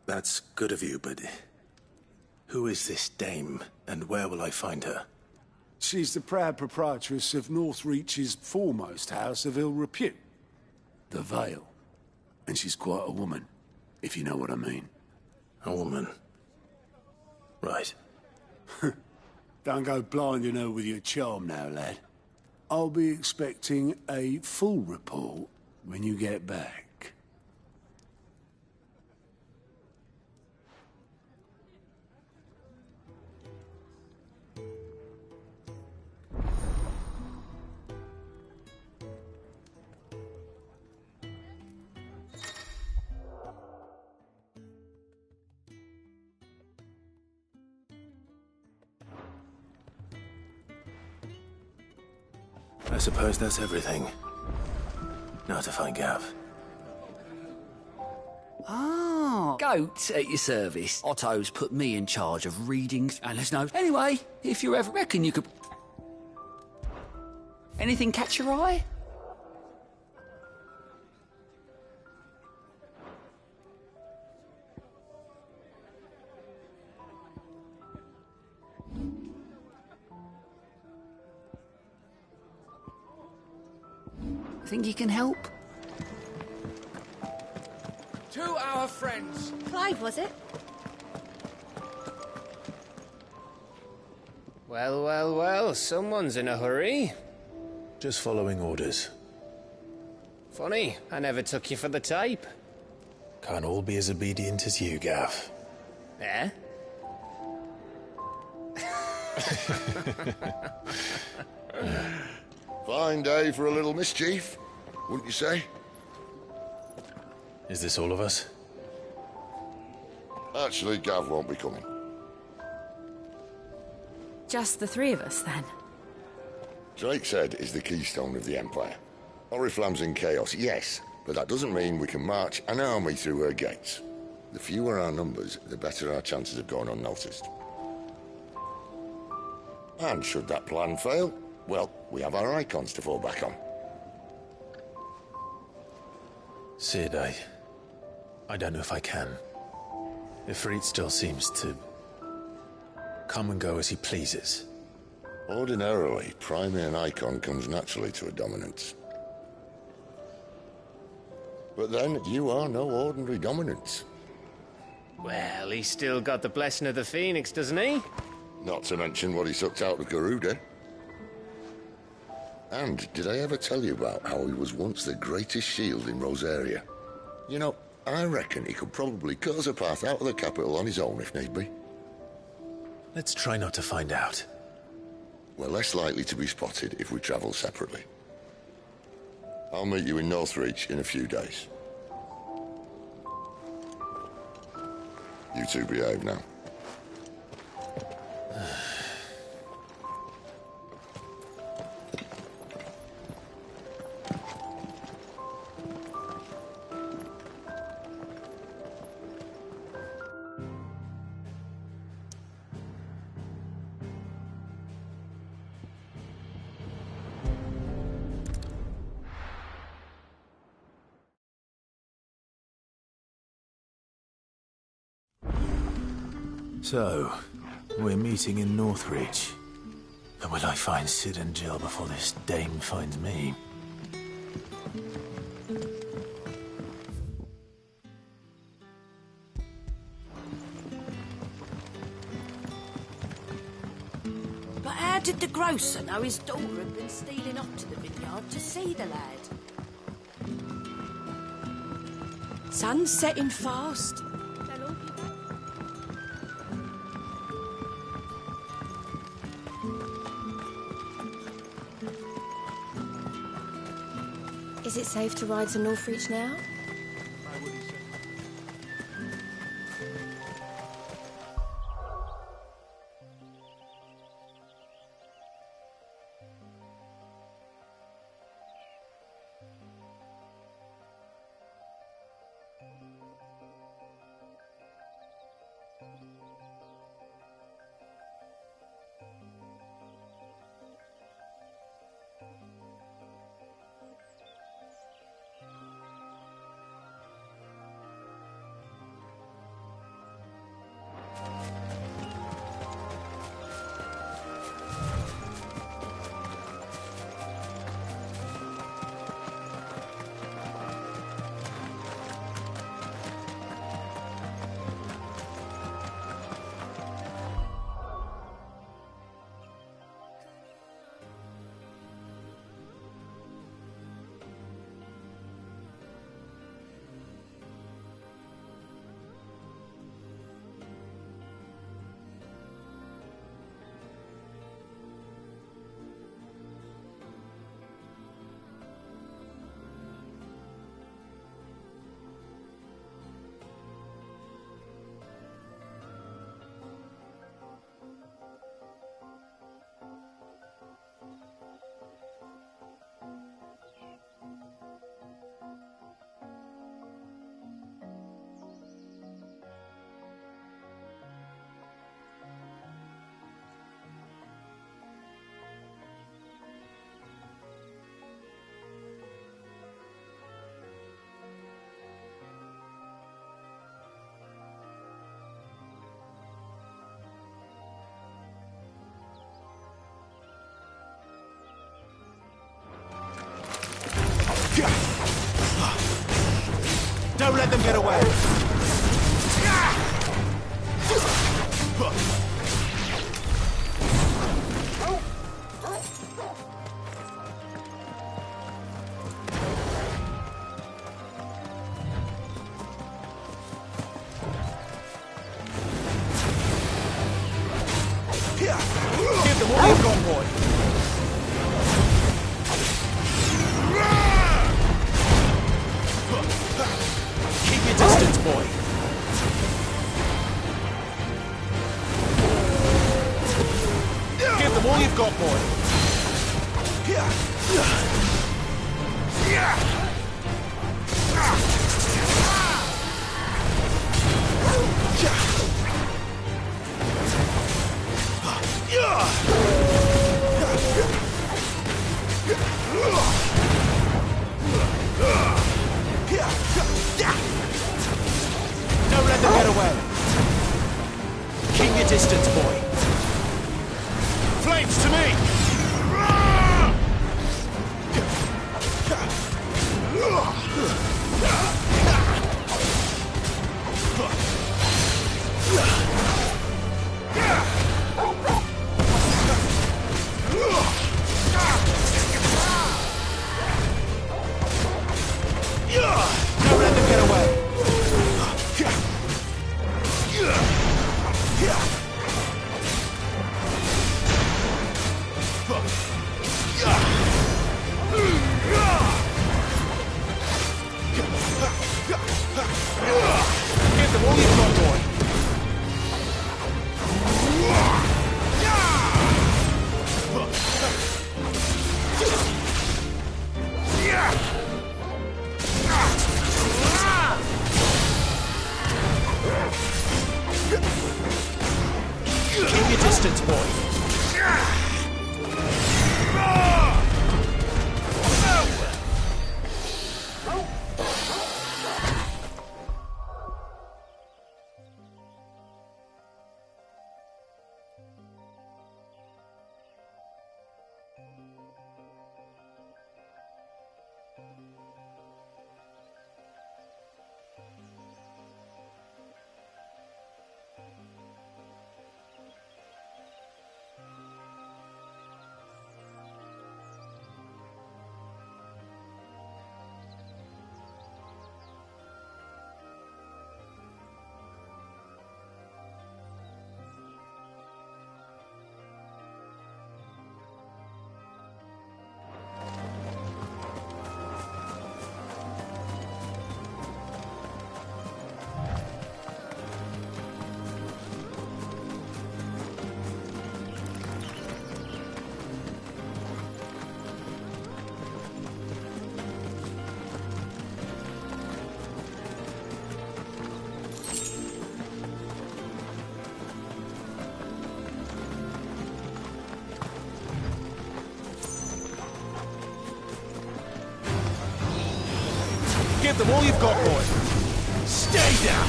That's good of you, but who is this Dame, and where will I find her? She's the proud proprietress of Northreach's foremost house of ill repute, the Vale. And she's quite a woman, if you know what I mean. A woman? Right. Don't go blinding her with your charm now, lad. I'll be expecting a full report when you get back. I suppose that's everything. Now to find Gav. Ah, goat at your service. Otto's put me in charge of readings and let's know. Anyway, if you ever reckon you could... Anything catch your eye? Think you can help? To our friends. Clive, was it? Well, well, well, someone's in a hurry. Just following orders. Funny, I never took you for the type. Can't all be as obedient as you, Gav. Eh? Fine day for a little mischief, wouldn't you say? Is this all of us? Actually, Gav won't be coming. Just the three of us, then? Drake's Head is the keystone of the Empire. Oriflamme's in chaos, yes, but that doesn't mean we can march an army through her gates. The fewer our numbers, the better our chances of going unnoticed. And should that plan fail, well, we have our icons to fall back on. Sid, I don't know if I can. Ifrit still seems to come and go as he pleases. Ordinarily, priming an icon comes naturally to a dominance. But then, you are no ordinary dominance. Well, he's still got the blessing of the Phoenix, doesn't he? Not to mention what he sucked out of Garuda. And did I ever tell you about how he was once the greatest shield in Rosaria? You know, I reckon he could probably cut us a path out of the capital on his own if need be. Let's try not to find out. We're less likely to be spotted if we travel separately. I'll meet you in Northreach in a few days. You two behave now. So, we're meeting in Northreach. But will I find Sid and Jill before this dame finds me? But how did the grocer know his daughter had been stealing up to the vineyard to see the lad? Sun's setting fast. Is it safe to ride to Northreach now? Don't let them get away! Give them all you've got, boy! Keep your distance, boy! Give them all you've got, boy! Don't let them get away. Keep your distance, boy. Flames to me! Don't let them get away. Give them all you've got, boy. Keep your distance, boy. Give them all you've got, boy. Stay down.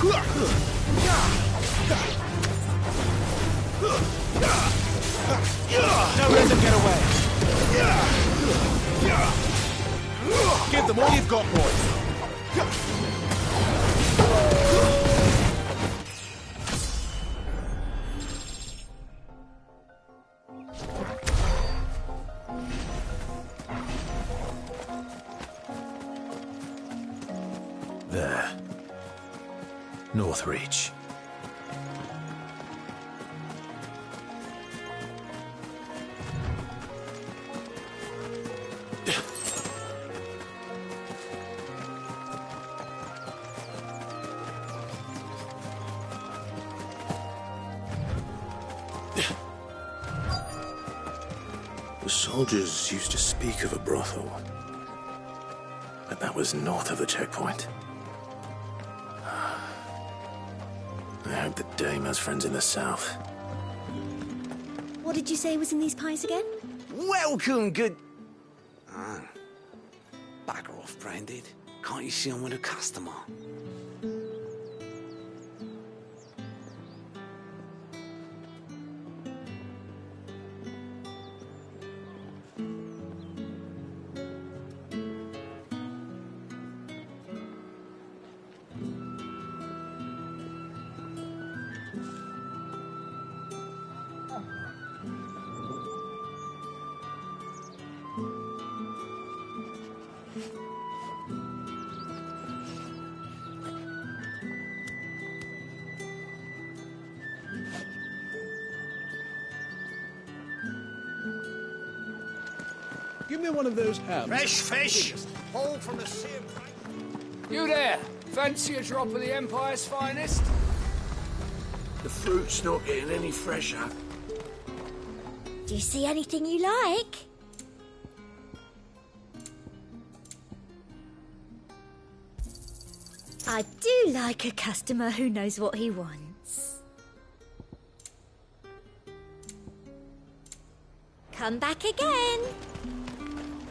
Don't let them get away. Give them all you've got, boys. There. Northreach. The soldiers used to speak of a brothel. But that was north of the checkpoint. I hope the dame has friends in the south. What did you say was in these pies again? Welcome, good... Ah, bugger off, Branded. Can't you see I'm with a customer? Give me one of those hams. Fresh fish! All from the sea. You there! Fancy a drop of the Empire's finest? The fruit's not getting any fresher. Do you see anything you like? I do like a customer who knows what he wants. Come back again.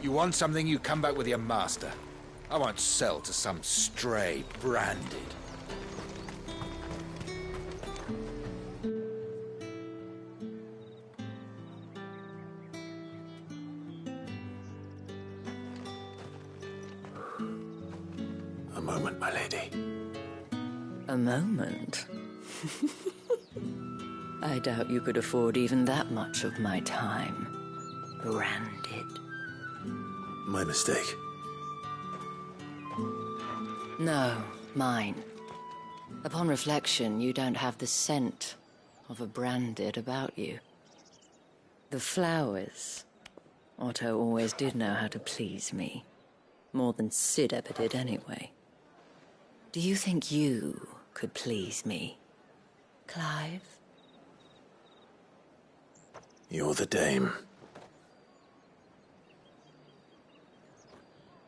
You want something, you come back with your master. I won't sell to some stray Branded. A moment, my lady. A moment? I doubt you could afford even that much of my time. Branded. My mistake. No, mine. Upon reflection, you don't have the scent of a Branded about you. The flowers. Otto always did know how to please me. More than Sid ever did anyway. Do you think you could please me, Clive? You're the dame.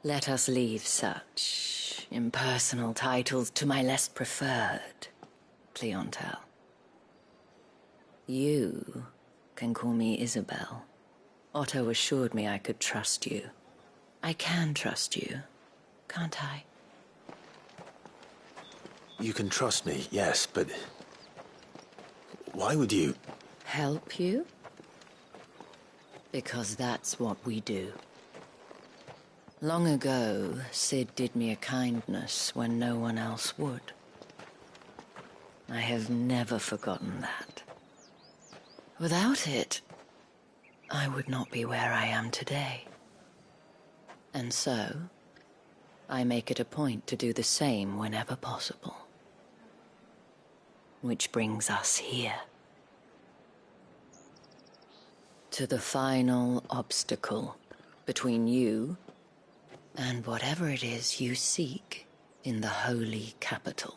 Let us leave such impersonal titles to my less preferred clientele. You can call me Isabel. Otto assured me I could trust you. I can trust you, can't I? You can trust me, yes, but... why would you... Help you? Because that's what we do. Long ago, Sid did me a kindness when no one else would. I have never forgotten that. Without it, I would not be where I am today. And so, I make it a point to do the same whenever possible. Which brings us here. To the final obstacle between you and whatever it is you seek in the holy capital.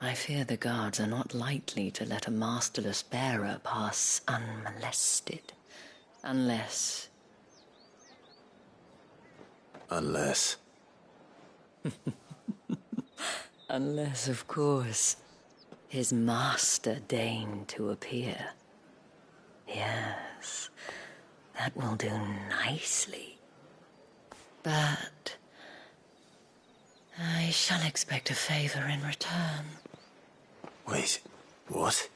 I fear the guards are not likely to let a masterless bearer pass unmolested, unless... Unless... Unless, of course, his master deigned to appear. Yes, that will do nicely. But I shall expect a favor in return. Wait, what?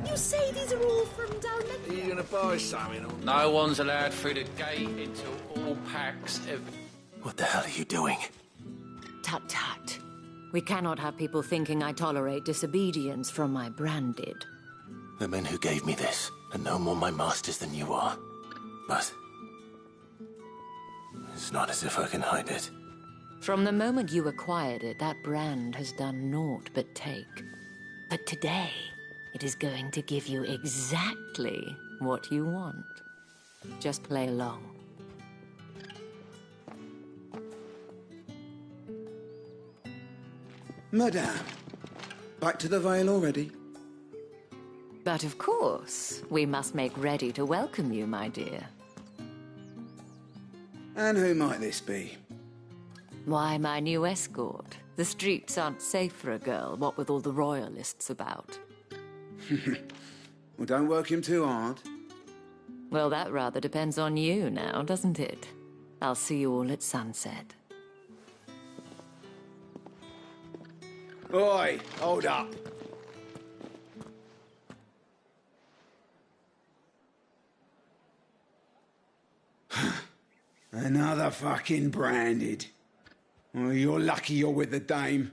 You say these are all from down there? Are you gonna buy something? Or... No one's allowed through the gate until all packs have... What the hell are you doing? Tut tut. We cannot have people thinking I tolerate disobedience from my branded. The men who gave me this are no more my masters than you are. But it's not as if I can hide it. From the moment you acquired it, that brand has done naught but take. But today, it is going to give you exactly what you want. Just play along. Madame, back to the Vale already? But of course, we must make ready to welcome you, my dear. And who might this be? Why, my new escort. The streets aren't safe for a girl, what with all the royalists about. Well, don't work him too hard. Well, that rather depends on you now, doesn't it? I'll see you all at sunset. Oi, hold up. Another fucking branded. Well, you're lucky you're with the dame.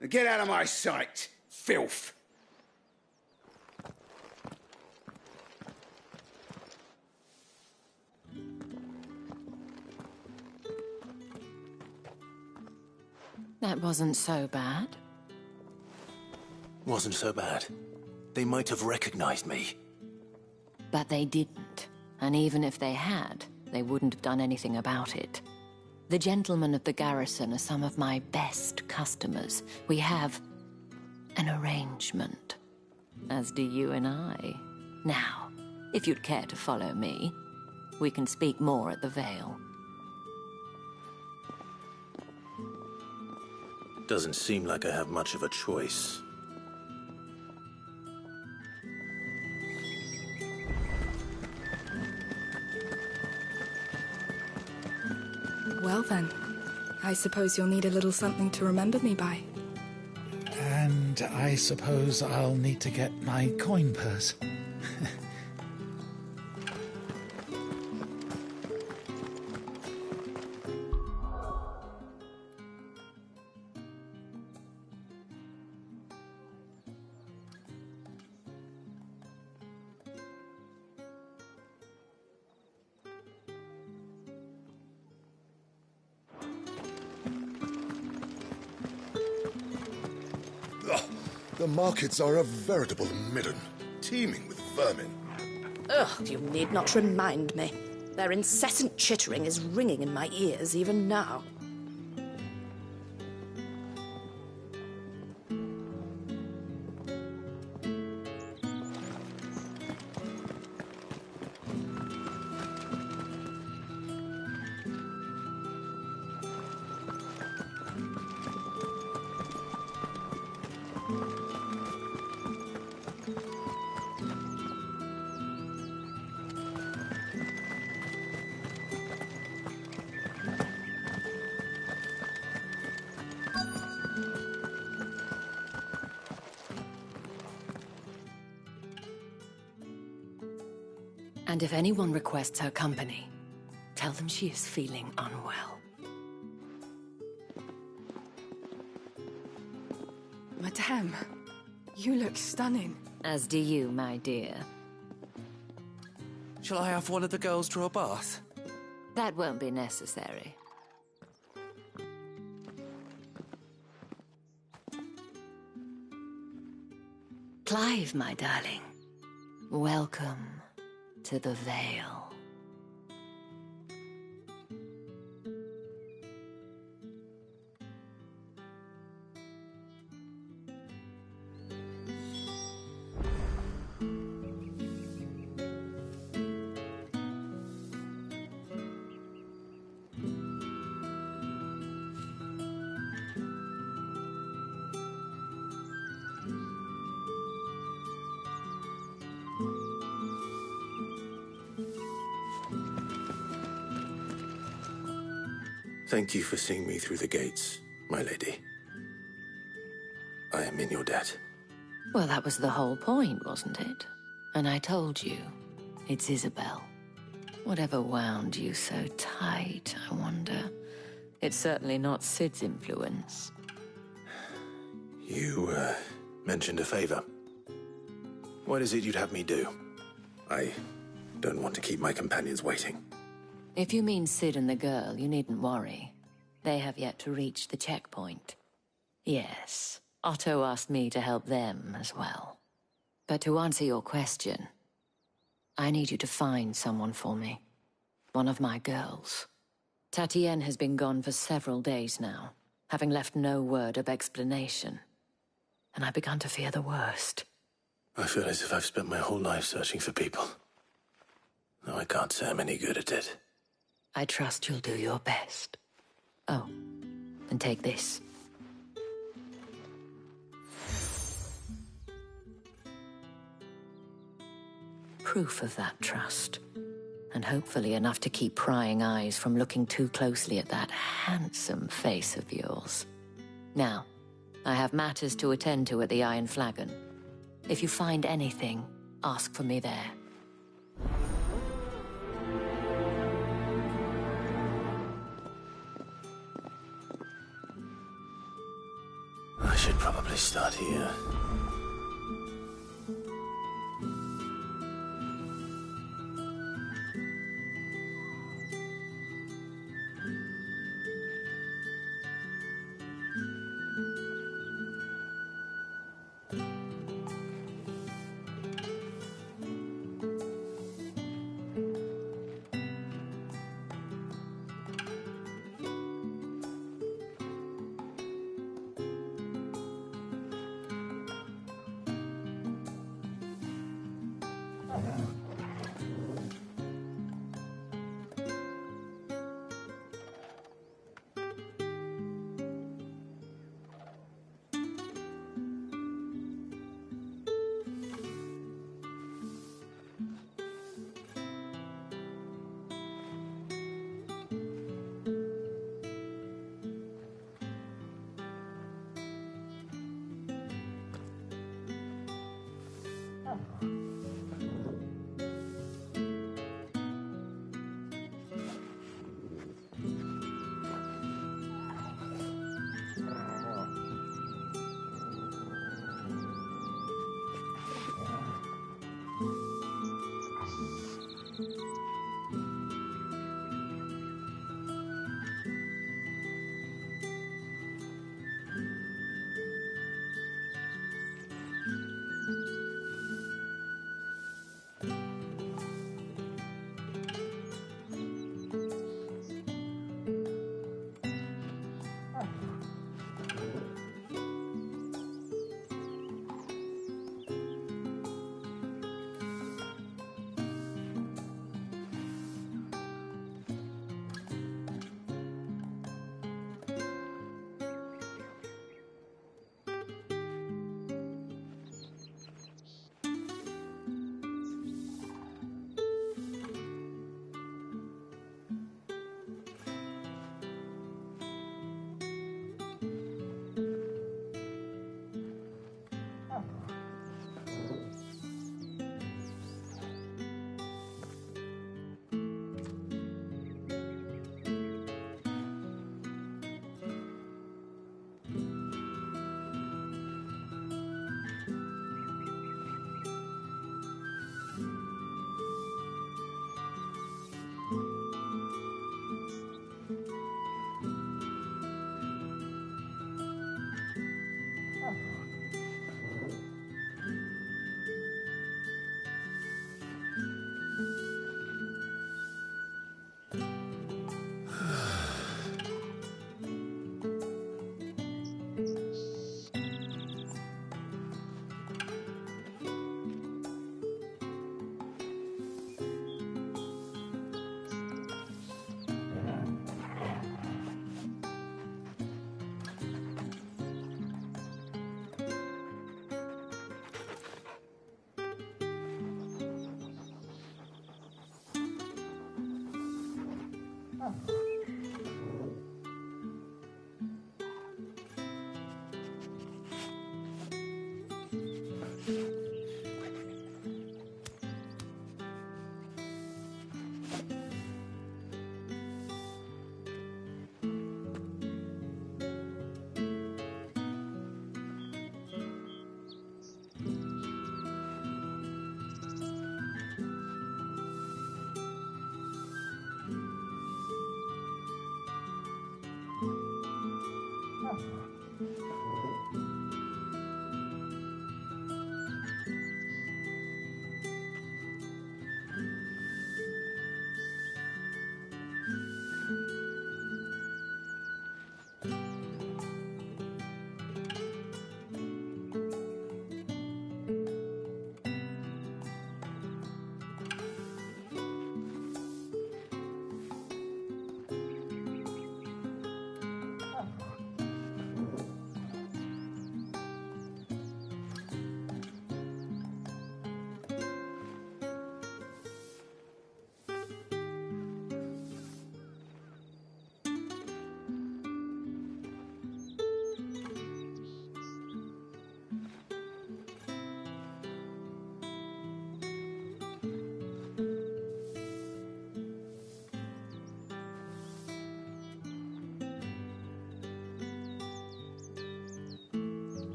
Now get out of my sight, filth! That wasn't so bad. Wasn't so bad. They might have recognized me. But they didn't. And even if they had, they wouldn't have done anything about it. The gentlemen of the garrison are some of my best customers. We have an arrangement, as do you and I. Now, if you'd care to follow me, we can speak more at the Vale. Doesn't seem like I have much of a choice. Well then, I suppose you'll need a little something to remember me by. And I suppose I'll need to get my coin purse. The markets are a veritable midden, teeming with vermin. Ugh, you need not remind me. Their incessant chittering is ringing in my ears even now. And if anyone requests her company, tell them she is feeling unwell. Madame, you look stunning. As do you, my dear. Shall I have one of the girls draw a bath? That won't be necessary. Clive, my darling. Welcome to the Vale. Thank you for seeing me through the gates, my lady. I am in your debt. Well, that was the whole point, wasn't it? And I told you, it's Isabel. Whatever wound you so tight, I wonder. It's certainly not Sid's influence. You, mentioned a favor. What is it you'd have me do? I don't want to keep my companions waiting. If you mean Sid and the girl, you needn't worry. They have yet to reach the checkpoint. Yes, Otto asked me to help them as well. But to answer your question, I need you to find someone for me. One of my girls. Tatienne has been gone for several days now, having left no word of explanation. And I began to fear the worst. I feel as if I've spent my whole life searching for people. Though I can't say I'm any good at it. I trust you'll do your best. Oh, and take this. Proof of that trust. And hopefully enough to keep prying eyes from looking too closely at that handsome face of yours. Now, I have matters to attend to at the Iron Flagon. If you find anything, ask for me there. I should should probably start here.